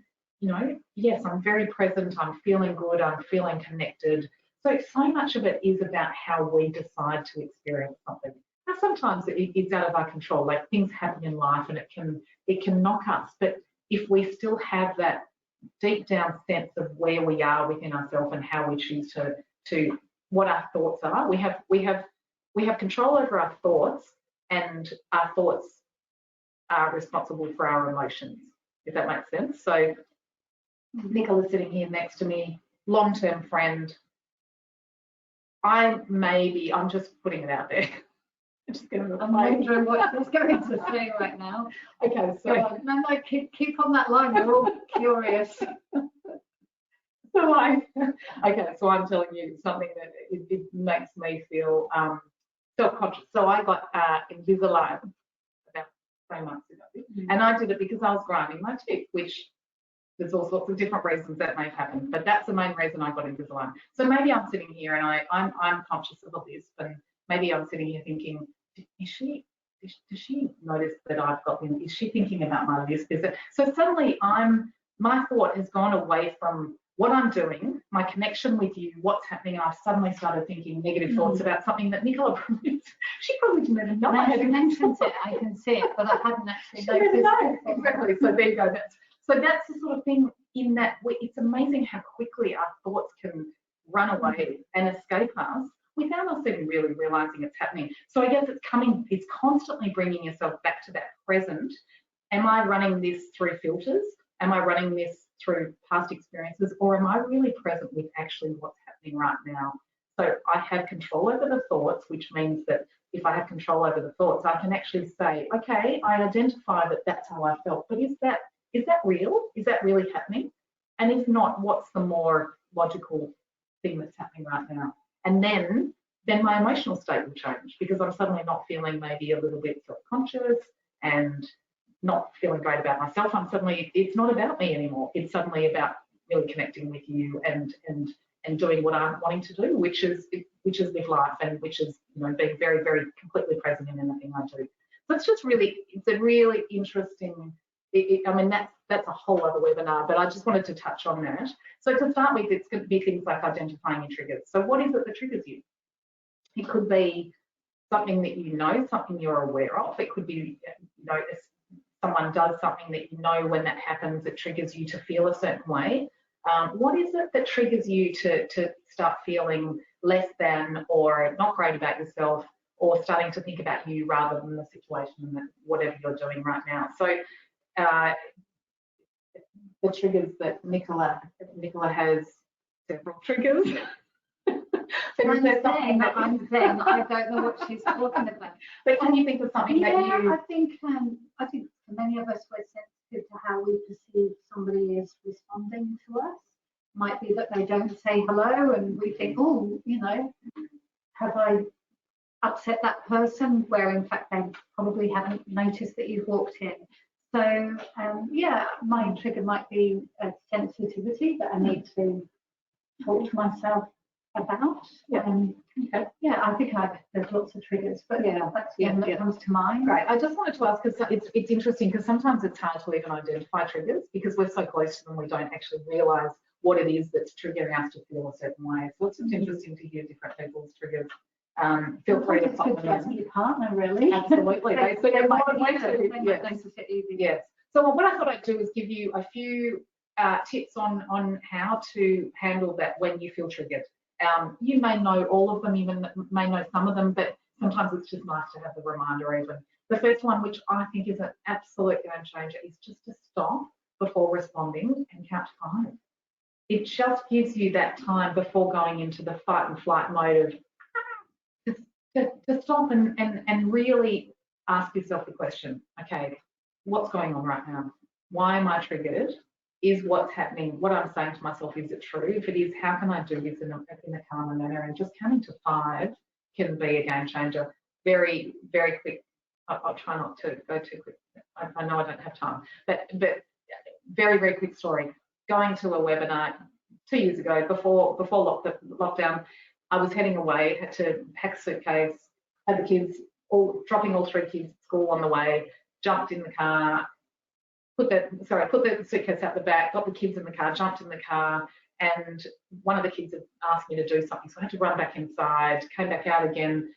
yes, I'm very present, I'm feeling good, I'm feeling connected. So much of it is about how we decide to experience something. Now, sometimes it's out of our control, like things happen in life and it can knock us. But if we still have that deep down sense of where we are within ourselves and how we choose to what our thoughts are, we have control over our thoughts, and our thoughts are responsible for our emotions, if that makes sense. So Nicola's sitting here next to me, long-term friend. I'm just putting it out there. I'm wondering what she's going to say right now. Okay, so no, keep on that line. We're all curious. So I'm telling you something that it makes me feel self-conscious. So I got Invisalign about 3 months ago, and I did it because I was grinding my teeth, which there's all sorts of different reasons that may have happened, but that's the main reason I got Invisalign. So maybe I'm sitting here and I'm conscious of all this, and maybe I'm sitting here thinking, does she notice that I've got them? Is she thinking about my list? So suddenly my thought has gone away from what I'm doing, my connection with you, what's happening, and I've suddenly started thinking negative thoughts about something that Nicola she probably didn't even know. I had mentioned it, I can see it, but I hadn't actually noticed it. Exactly. So there you go. That's the sort of thing in that it's amazing how quickly our thoughts can run away and escape us without us even really realizing it's happening. So I guess it's constantly bringing yourself back to that present. Am I running this through filters? Am I running this through past experiences, or am I really present with actually what's happening right now? So I have control over the thoughts, which means that if I have control over the thoughts, I can actually say, okay, I identify that that's how I felt, but is that real? Is that really happening? And if not, what's the more logical thing that's happening right now? And then my emotional state will change, because I'm suddenly not feeling maybe a little bit self-conscious and not feeling great about myself. It's not about me anymore. It's suddenly about really connecting with you and doing what I'm wanting to do, which is live life, and which is, you know, being very, very completely present in anything I do. So it's a really interesting, I mean, that's a whole other webinar, but I just wanted to touch on that. So to start with, it's going to be things like identifying your triggers. So what is it that triggers you? It could be something that you know, something you're aware of. It could be, you know, if someone does something that you know, when that happens, it triggers you to feel a certain way. What is it that triggers you to start feeling less than or not great about yourself, or starting to think about you rather than the situation and whatever you're doing right now? So the triggers that Nicola has several triggers. I'm saying that I'm saying I don't know what she's talking about. But can you think of something that you? I think for many of us, we're sensitive to how we perceive somebody is responding to us. Might be that they don't say hello, and we think, oh, you know, have I upset that person? Where in fact they probably haven't noticed that you've walked in. So yeah, my trigger might be a sensitivity that I need to talk to myself about. Okay. Yeah, I think there's lots of triggers, but yeah, that's the one that comes to mind. Great. I just wanted to ask, because it's interesting, because sometimes it's hard to even identify triggers because we're so close to them, we don't actually realise what it is that's triggering us to feel a certain way. So it's interesting to hear different people's triggers. Feel free to pop them in. Your partner, really. Absolutely. They easy. Yes. So what I thought I'd do is give you a few tips on how to handle that when you feel triggered. You may know all of them, even may know some of them, but sometimes it's just nice to have the reminder even. The first one, which I think is an absolute game changer, is just to stop before responding and count to 5. It just gives you that time before going into the fight and flight mode of to stop and really ask yourself the question, okay, what's going on right now? Why am I triggered? Is what's happening, what I'm saying to myself, is it true? If it is, how can I do this in a calmer manner? And just counting to 5 can be a game changer. Very, very quick. I'll try not to go too quick. I know I don't have time, but very, very quick story. Going to a webinar 2 years ago, before lockdown, I was heading away, had to pack a suitcase, had the kids, dropping all 3 kids at school on the way, jumped in the car, put the suitcase out the back, got the kids in the car, jumped in the car, and one of the kids had asked me to do something, so I had to run back inside, came back out again,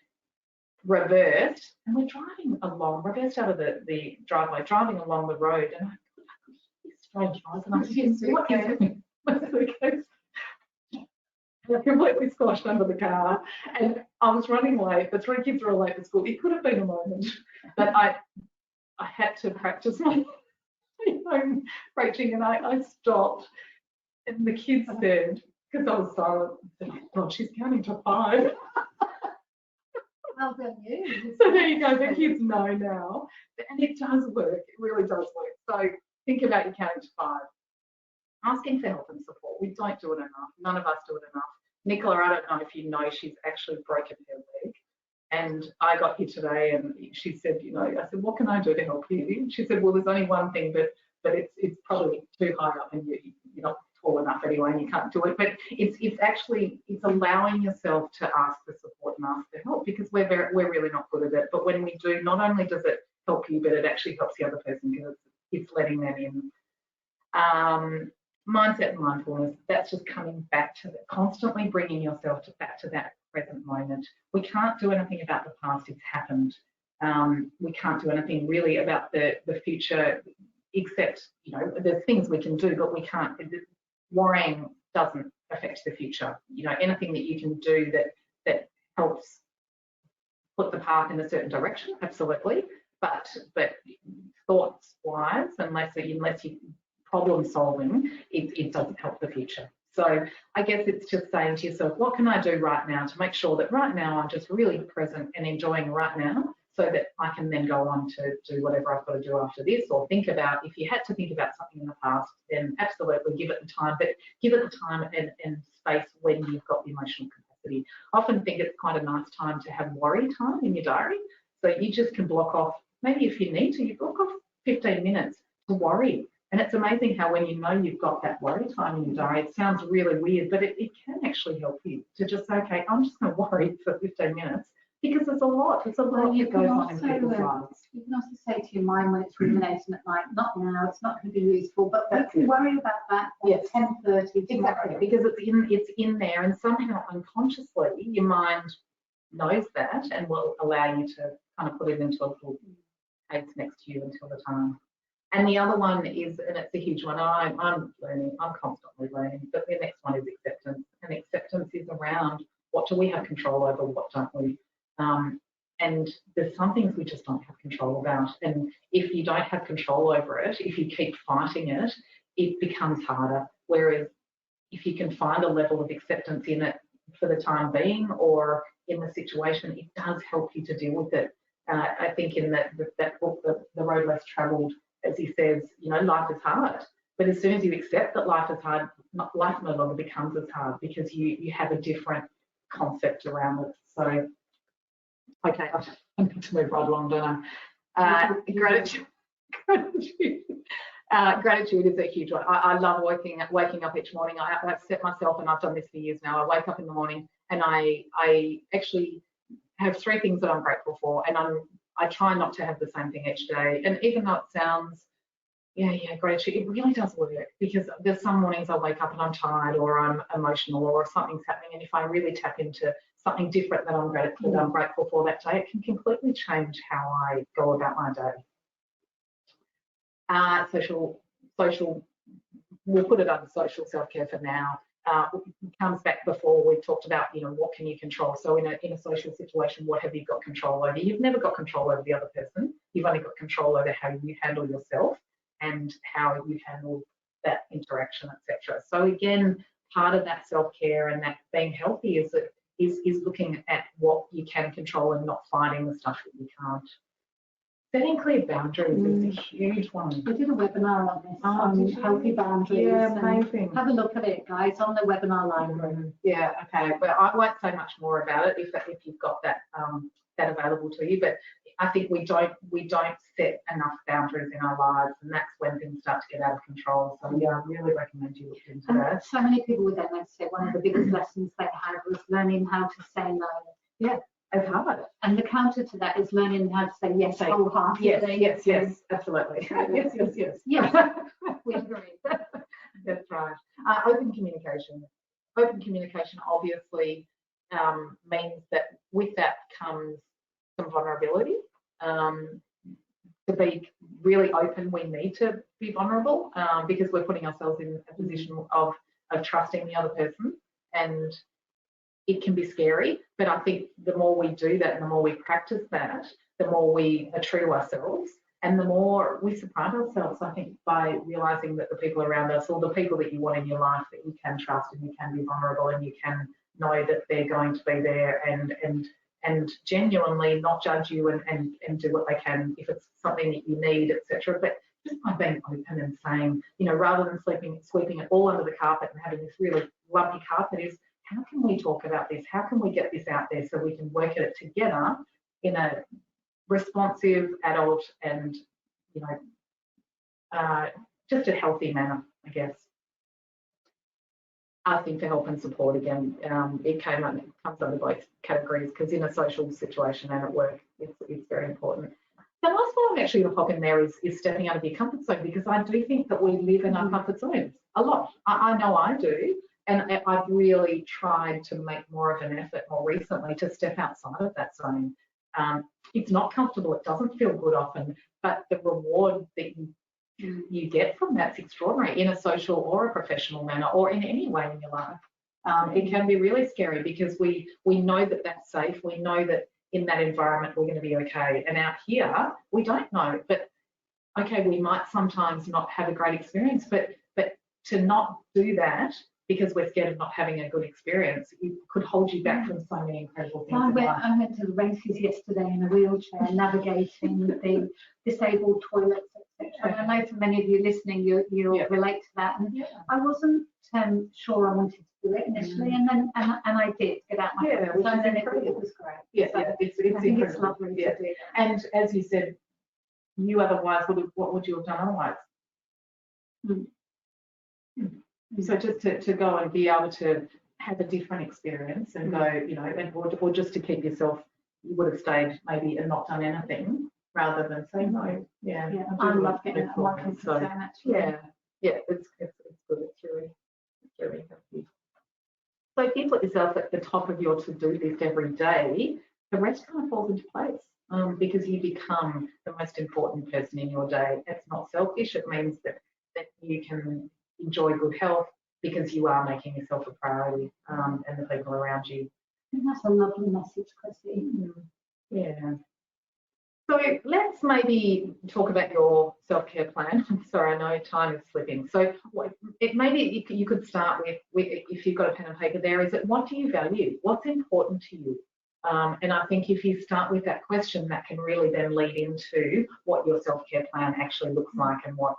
reversed, and we're driving along, reversed out of the driveway, driving along the road, and I could hear strange noise, and I was thinking, what is happening? My suitcase. I completely squashed under the car, and I was running late. The 3 kids were all late to school. It could have been a moment, but I had to practice my home braking, and I stopped, and the kids said, because I was silent, I said, oh God, she's counting to 5. Well done, you. So there you go, the kids know now, and it does work, it really does work. So think about your counting to 5. Asking for help and support, we don't do it enough, none of us do it enough. Nicola, I don't know if you know, she's actually broken her leg. And I got here today and she said, you know, I said, what can I do to help you? She said, well, there's only one thing, but it's probably too high up and you're not tall enough anyway and you can't do it. But it's allowing yourself to ask for support and ask for help, because we're really not good at it. But when we do, not only does it help you, but it actually helps the other person because it's letting them in. Mindset and mindfulness, that's just coming back to constantly bringing yourself back to that present moment. We can't do anything about the past, it's happened. We can't do anything really about the future, except, you know, there's things we can do, but we can't. Worrying doesn't affect the future. You know, anything that you can do that helps put the path in a certain direction, absolutely. But thoughts wise, unless you problem solving, it doesn't help the future. So I guess it's just saying to yourself, what can I do right now to make sure that right now I'm just really present and enjoying right now, so that I can then go on to do whatever I've got to do after this, or think about, if you had to think about something in the past, then absolutely give it the time, but give it the time and space when you've got the emotional capacity. I often think it's quite a nice time to have worry time in your diary. So you just can block off, maybe if you need to, you block off 15 minutes to worry. And it's amazing how when you know you've got that worry time in your diary, it sounds really weird, but it can actually help you to just say, okay, I'm just going to worry for 15 minutes, because there's a lot that goes on in people's lives. You can also say to your mind when it's ruminating at night, not now, it's not going to be useful, but we can worry about that at 10:30. Exactly, because it's in there, and somehow unconsciously your mind knows that and will allow you to kind of put it into a little case next to you until the time. And the other one is, and it's a huge one, I'm learning, I'm constantly learning, but the next one is acceptance. And acceptance is around, what do we have control over, what don't we? And there's some things we just don't have control about. And if you don't have control over it, if you keep fighting it, it becomes harder. Whereas if you can find a level of acceptance in it for the time being, or in the situation, it does help you to deal with it. I think in that book, The Road Less Travelled, as he says, you know, life is hard. But as soon as you accept that life is hard, life no longer becomes as hard, because you have a different concept around it. So, okay, I need to move right along, don't I? Gratitude. Gratitude is a huge one. I love waking up each morning. I've set myself, and I've done this for years now, I wake up in the morning and I actually have 3 things that I'm grateful for, and I try not to have the same thing each day. And even though it sounds, gratitude, it really does work, because there's some mornings I wake up and I'm tired, or I'm emotional, or something's happening, and if I really tap into something different that I'm grateful for that day, it can completely change how I go about my day. Social, we'll put it under social self-care for now. Comes back before we talked about, you know, what can you control? So in a social situation, what have you got control over? You've never got control over the other person. You've only got control over how you handle yourself and how you handle that interaction, etc. So again, part of that self-care and that being healthy is looking at what you can control and not fighting the stuff that you can't. Setting clear boundaries is a huge one. We did a webinar on this, on healthy boundaries. Yeah, amazing. Have a look at it, guys, on the webinar library. Yeah, okay. Well, I won't say much more about it if you've got that that available to you. But I think we don't set enough boundaries in our lives, and that's when things start to get out of control. So yeah, I really recommend you look into that. So many people with MS say one of the biggest lessons they had was learning how to say no. Yeah. It's hard. And the counter to that is learning how to say yes wholeheartedly. Yes, absolutely. Yes. Yes, we agree. That's right. Open communication. Open communication obviously means that with that comes some vulnerability. To be really open, we need to be vulnerable because we're putting ourselves in a position of trusting the other person, and it can be scary, but I think the more we do that and the more we practice that, the more we are true to ourselves, and the more we surround ourselves, I think, by realizing that the people around us, or the people that you want in your life, that you can trust and you can be vulnerable and you can know that they're going to be there and genuinely not judge you and do what they can if it's something that you need, etc. But just by being open and saying, you know, rather than sweeping it all under the carpet and having this really lumpy carpet, is how can we talk about this? How can we get this out there so we can work at it together in a responsive, adult, and, you know, just a healthy manner, I guess. Asking for help and support again, it comes under both categories, because in a social situation and at work, it's very important. The last one I'm actually going to pop in there is stepping out of your comfort zone, because I do think that we live in our comfort zones a lot. I know I do. And I've really tried to make more of an effort more recently to step outside of that zone. It's not comfortable, it doesn't feel good often, but the reward that you get from that's extraordinary in a social or a professional manner, or in any way in your life. It can be really scary because we know that that's safe. We know that in that environment we're going to be okay. And out here, we don't know. But okay, we might sometimes not have a great experience, but to not do that because we're scared of not having a good experience, it could hold you back from so many incredible things. I went to the races yesterday in a wheelchair, navigating the disabled toilets, etc. And I know for many of you listening, you'll relate to that. And I wasn't sure I wanted to do it initially, and then I did get out my comfort zone, and it was great. Yeah, so it's I think it's incredible. lovely to do that. And as you said, you otherwise what would you have done otherwise? So just to go and be able to have a different experience and go, you know, or just to keep yourself, you would have stayed maybe and not done anything rather than say no. Yeah, I love getting out of my comfort zone, actually. Yeah, it's good. It's really healthy. So if you put yourself at the top of your to-do list every day, the rest kind of falls into place. Because you become the most important person in your day. It's not selfish. It means that you can enjoy good health because you are making yourself a priority, and the people around you. And that's a lovely message, Chrissy. Yeah. So let's maybe talk about your self-care plan. I'm sorry, I know time is slipping. So maybe you could start with, if you've got a pen and paper there, is that what do you value? What's important to you? And I think if you start with that question, that can really then lead into what your self-care plan actually looks like and what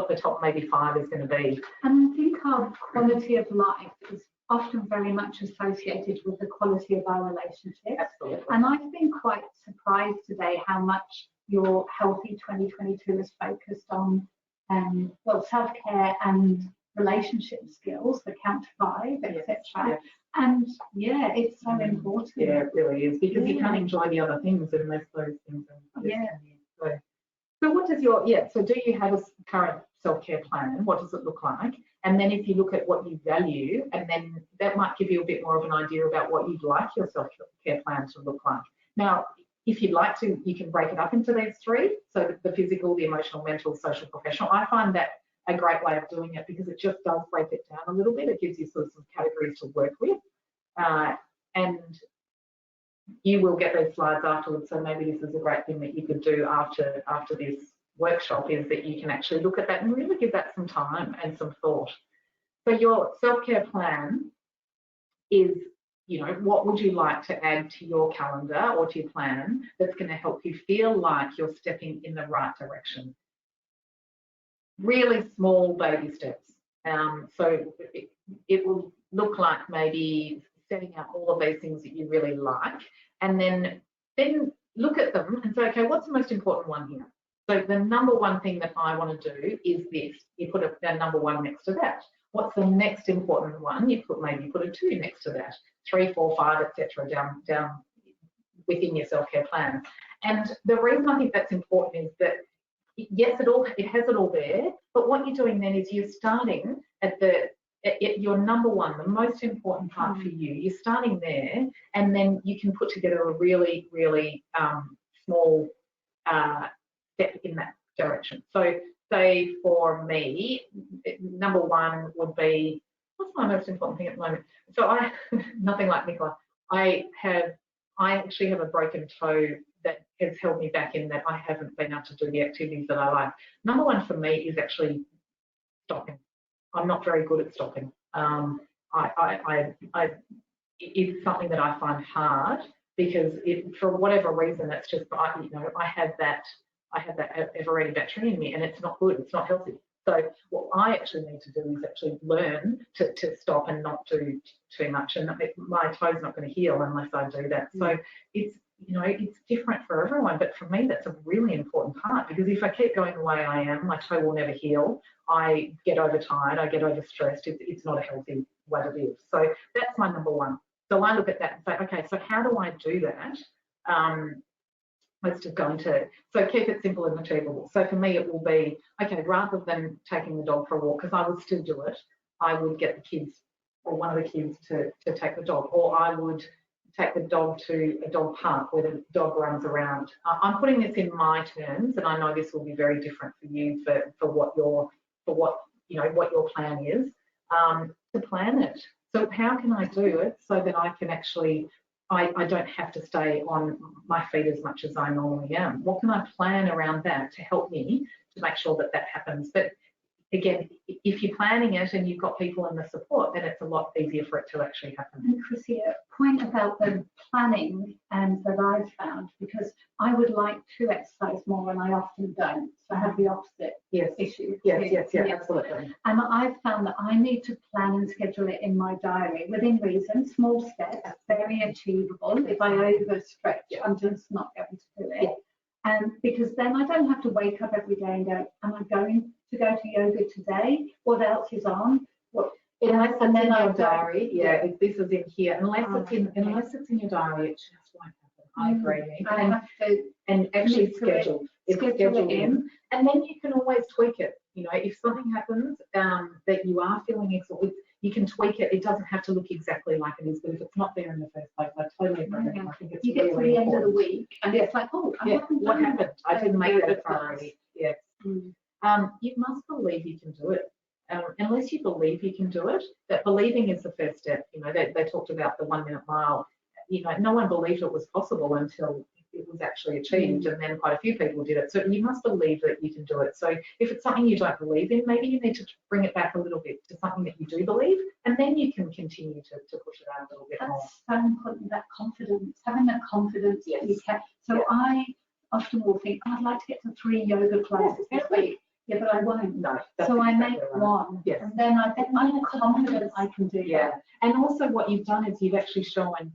the top maybe 5 is going to be. And I think our quality of life is often very much associated with the quality of our relationships. Absolutely. And I've been quite surprised today how much your Healthy 2022 is focused on self-care and relationship skills, the count 5, etc. Yes. And yeah, it's so important. Yeah, it really is, because you can't enjoy the other things unless those things are. So what does so do you have a current self-care plan? What does it look like? And then if you look at what you value, and then that might give you a bit more of an idea about what you'd like your self-care plan to look like. Now, if you'd like to, you can break it up into these 3. So the physical, the emotional, mental, social, professional. I find that a great way of doing it because it just does break it down a little bit. It gives you sort of some categories to work with. And you will get those slides afterwards, so maybe this is a great thing that you could do after this workshop, is that you can actually look at that and really give that some time and some thought. So your self-care plan is, you know, what would you like to add to your calendar or to your plan that's going to help you feel like you're stepping in the right direction? Really small baby steps. So it will look like maybe setting out all of these things that you really like, and then look at them and say, okay, what's the most important one here? So the number 1 thing that I want to do is this. You put a number 1 next to that. What's the next important one? You put a 2 next to that, 3, 4, 5, etc. down within your self-care plan. And the reason I think that's important is that yes, it has it all there, but what you're doing then is you're starting at your number 1, the most important part for you. You're starting there, and then you can put together a really, really small step in that direction. So say for me, number 1 would be, what's my most important thing at the moment? So nothing like Nicola. I actually have a broken toe that has held me back in that I haven't been able to do the activities that I like. Number 1 for me is actually stopping. I'm not very good at stopping. It's something that I find hard because for whatever reason, it's just, I have that ever-ready battery in me, and it's not good. It's not healthy. So what I actually need to do is actually learn to stop and not do too much, and my toe's not going to heal unless I do that. So it's different for everyone, but for me that's a really important part, because if I keep going the way I am, my toe will never heal. I get overtired, I get overstressed. It's not a healthy way to live. So that's my number 1. So I look at that and say, okay, so how do I do that? Let's just go into, so keep it simple and achievable. So for me, it will be, okay, rather than taking the dog for a walk, because I would still do it, I would get the kids or one of the kids to take the dog, or I would take the dog to a dog park where the dog runs around. I'm putting this in my terms, and I know this will be very different for you for what your plan is. to plan it. So how can I do it so that I can actually, I don't have to stay on my feet as much as I normally am? What can I plan around that to help me to make sure that that happens? But again, if you're planning it and you've got people in the support, then it's a lot easier for it to actually happen. And Chrissy, a point about the planning that I've found, because I would like to exercise more and I often don't. So I have the opposite issue. Yes, absolutely. And I've found that I need to plan and schedule it in my diary within reason, small steps, very achievable. If I overstretch, I'm just not going to do it. Because then I don't have to wake up every day and go, am I going to go to yoga today? What else is on? Unless it's in your diary, if this is in here, unless it's in your diary, it just won't happen. I agree. I have to and actually schedule it in, and then you can always tweak it. You know, if something happens that you are feeling exhausted, you can tweak it. It doesn't have to look exactly like it is, but if it's not there in the first place, I totally agree. I think it's you get really to the important. end of the week, and it's like, oh, what happened? I didn't make that a priority. Yes. You must believe you can do it. Unless you believe you can do it, that believing is the first step. You know, they talked about the 1 minute mile. You know, no one believed it was possible until it was actually achieved, and then quite a few people did it. So you must believe that you can do it. So if it's something you don't believe in, maybe you need to bring it back a little bit to something that you do believe, and then you can continue to push it out a little bit more. That's so important, that confidence, having that confidence that you can. So I often will think, I'd like to get to 3 yoga classes this week. Yeah, but I won't. No. So I make one, and then I'm confident I can do that. And also what you've done is you've actually shown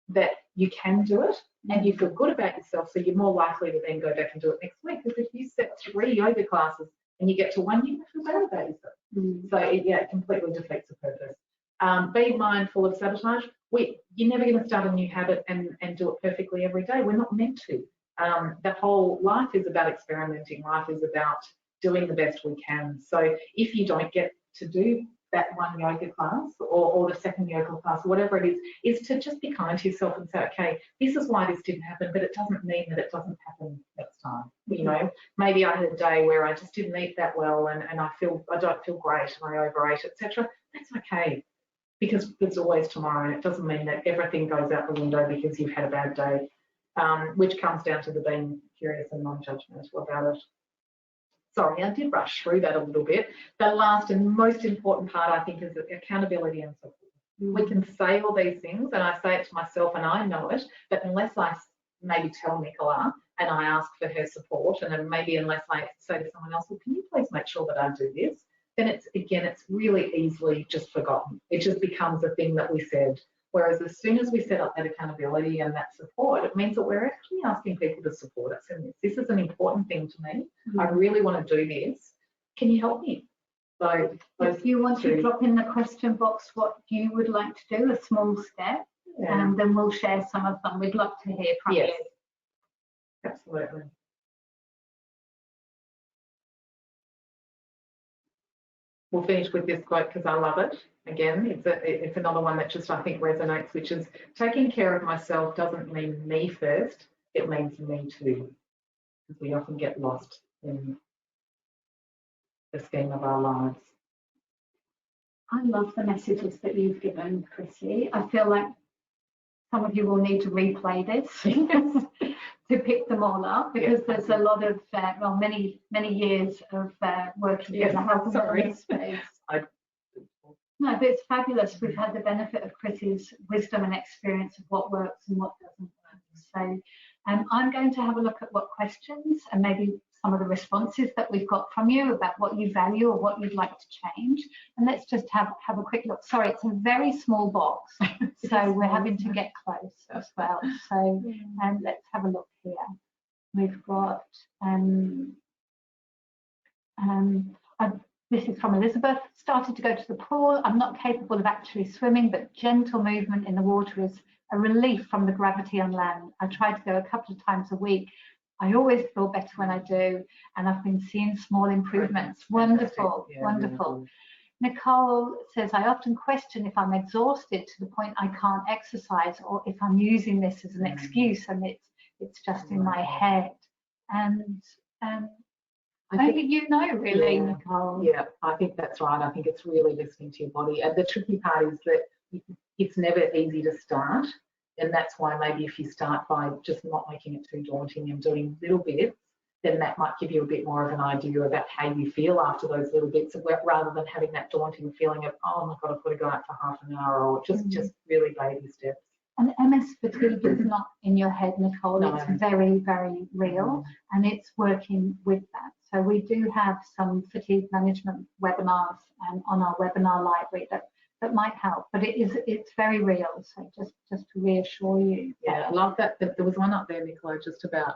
that you can do it, and you feel good about yourself, so you're more likely to then go back and do it next week. Because if you set 3 yoga classes and you get to 1, you feel bad about yourself. So it completely defeats the purpose. Be mindful of sabotage. You're never going to start a new habit and do it perfectly every day. We're not meant to. The whole life is about experimenting. Life is about doing the best we can. So if you don't get to do that 1 yoga class or the 2nd yoga class, whatever it is to just be kind to yourself and say, okay, this is why this didn't happen, but it doesn't mean that it doesn't happen next time. You know, maybe I had a day where I just didn't eat that well and I don't feel great and I overate, etc. That's okay, because there's always tomorrow, and it doesn't mean that everything goes out the window because you've had a bad day, which comes down to the being curious and non-judgmental about it. Sorry, I did rush through that a little bit. The last and most important part, I think, is accountability and support. We can say all these things, and I say it to myself and I know it, but unless I maybe tell Nicola and I ask for her support, and then maybe unless I say to someone else, well, can you please make sure that I do this, then it's really easily just forgotten. It just becomes a thing that we said. Whereas as soon as we set up that accountability and that support, it means that we're actually asking people to support us in this. This is an important thing to me. I really want to do this. Can you help me? So if you want to drop in the question box what you would like to do, a small step, and then we'll share some of them. We'd love to hear from you. Absolutely. We'll finish with this quote because I love it. Again, it's another one that just I think resonates, which is taking care of myself doesn't mean me first, it means me too. Because we often get lost in the scheme of our lives. I love the messages that you've given, Chrissy. I feel like some of you will need to replay this to pick them all up, because there's a lot of, many years of working in the health and wellness space. No, but it's fabulous. We've had the benefit of Chrissy's wisdom and experience of what works and what doesn't work. So I'm going to have a look at what questions and maybe some of the responses that we've got from you about what you value or what you'd like to change. And let's just have a quick look. Sorry, it's a very small box, so we're having to get close as well. So let's have a look here. We've got this is from Elizabeth. Started to go to the pool. I'm not capable of actually swimming, but gentle movement in the water is a relief from the gravity on land. I try to go a couple of times a week. I always feel better when I do, and I've been seeing small improvements. Wonderful, wonderful. Nicole says, I often question if I'm exhausted to the point I can't exercise, or if I'm using this as an excuse and it's just in my head. And Only you know, really, Yeah. Nicole. Yeah, I think that's right. I think it's really listening to your body. And the tricky part is that it's never easy to start. And that's why maybe if you start by just not making it too daunting and doing little bits, then that might give you a bit more of an idea about how you feel after those little bits, rather than having that daunting feeling of, oh my God, I've got to go out for half an hour, or just really baby steps. And MS fatigue is not in your head, Nicole. No. It's very, very real, and it's working with that. So we do have some fatigue management webinars on our webinar library that might help, but it's very real. So just to reassure you. Yeah, I love that. There was one up there, Nicola, just about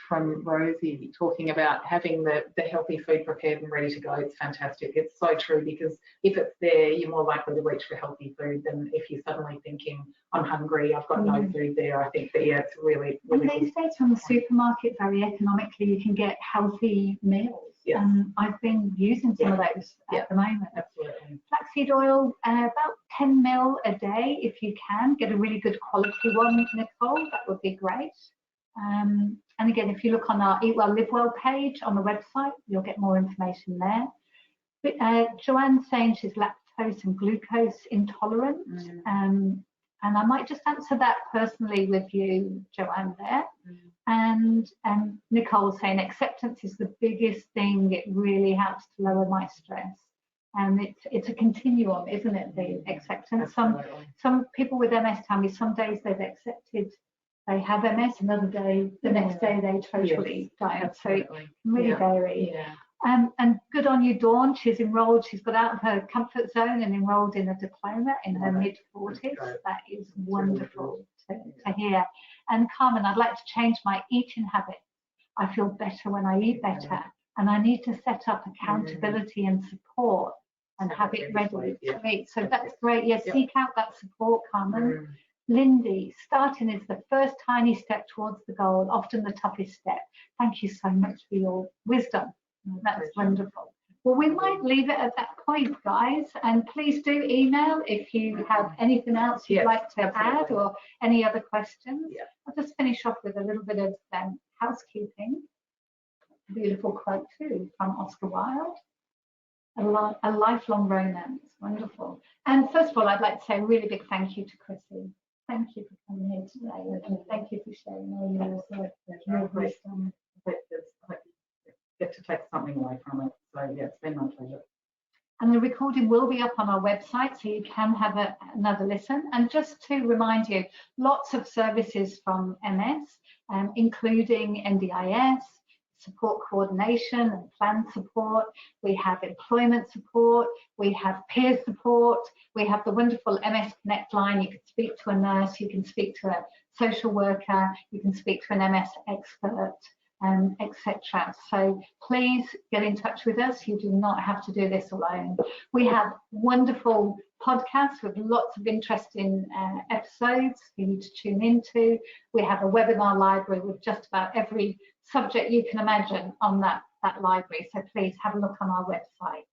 from Rosie talking about having the healthy food prepared and ready to go. It's fantastic. It's so true, because if it's there, you're more likely to reach for healthy food than if you're suddenly thinking, I'm hungry, I've got no food there. I think that, yeah, it's really, really and these days from the supermarket, very economically, you can get healthy meals. Yes. And I've been using some of those at the moment. Absolutely. Flaxseed oil, about 10 ml a day if you can. Get a really good quality one, Nicole, that would be great. And again, if you look on our Eat Well, Live Well page on the website, you'll get more information there. But, Joanne's saying she's lactose and glucose intolerant. And I might just answer that personally with you, Joanne, there. And Nicole saying acceptance is the biggest thing. It really helps to lower my stress. And it's a continuum, isn't it, the acceptance? Some people with MS tell me some days they've accepted they have MS, another day, the next day they totally don't. So it can really vary. And good on you, Dawn. She's enrolled, she's got out of her comfort zone and enrolled in a diploma in her mid-40s. That is wonderful to hear. And Carmen, I'd like to change my eating habit. I feel better when I eat better, and I need to set up accountability and support and have it ready to eat. So that's great. Yes, seek out that support, Carmen. Lindy, starting is the first tiny step towards the goal, often the toughest step. Thank you so much for your wisdom. That's wonderful. Well, we might leave it at that point, guys, and please do email if you have anything else you'd like to add or any other questions. I'll just finish off with a little bit of housekeeping. Beautiful quote too from Oscar Wilde. A lifelong romance. Wonderful. And first of all, I'd like to say a really big thank you to Chrissy. Thank you for coming here today, and thank you for sharing all your wisdom. I get to take something away from it. So yeah, it's been my pleasure. And the recording will be up on our website, so you can have another listen. And just to remind you, lots of services from MS, including NDIS, support coordination and plan support. We have employment support. We have peer support. We have the wonderful MS Connect line. You can speak to a nurse. You can speak to a social worker. You can speak to an MS expert, etc. So please get in touch with us. You do not have to do this alone. We have wonderful podcasts with lots of interesting episodes for you to tune into. We have a webinar library with just about every subject you can imagine on that library. So please have a look on our website.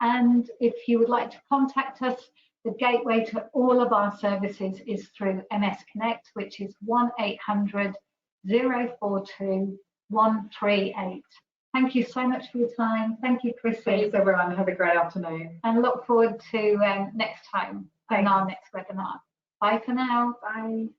And if you would like to contact us, the gateway to all of our services is through MS Connect, which is 1-800-042-138. Thank you so much for your time. Thank you, Chrissy. Thanks, everyone. Have a great afternoon. And look forward to next time on our next webinar. Bye for now. Bye.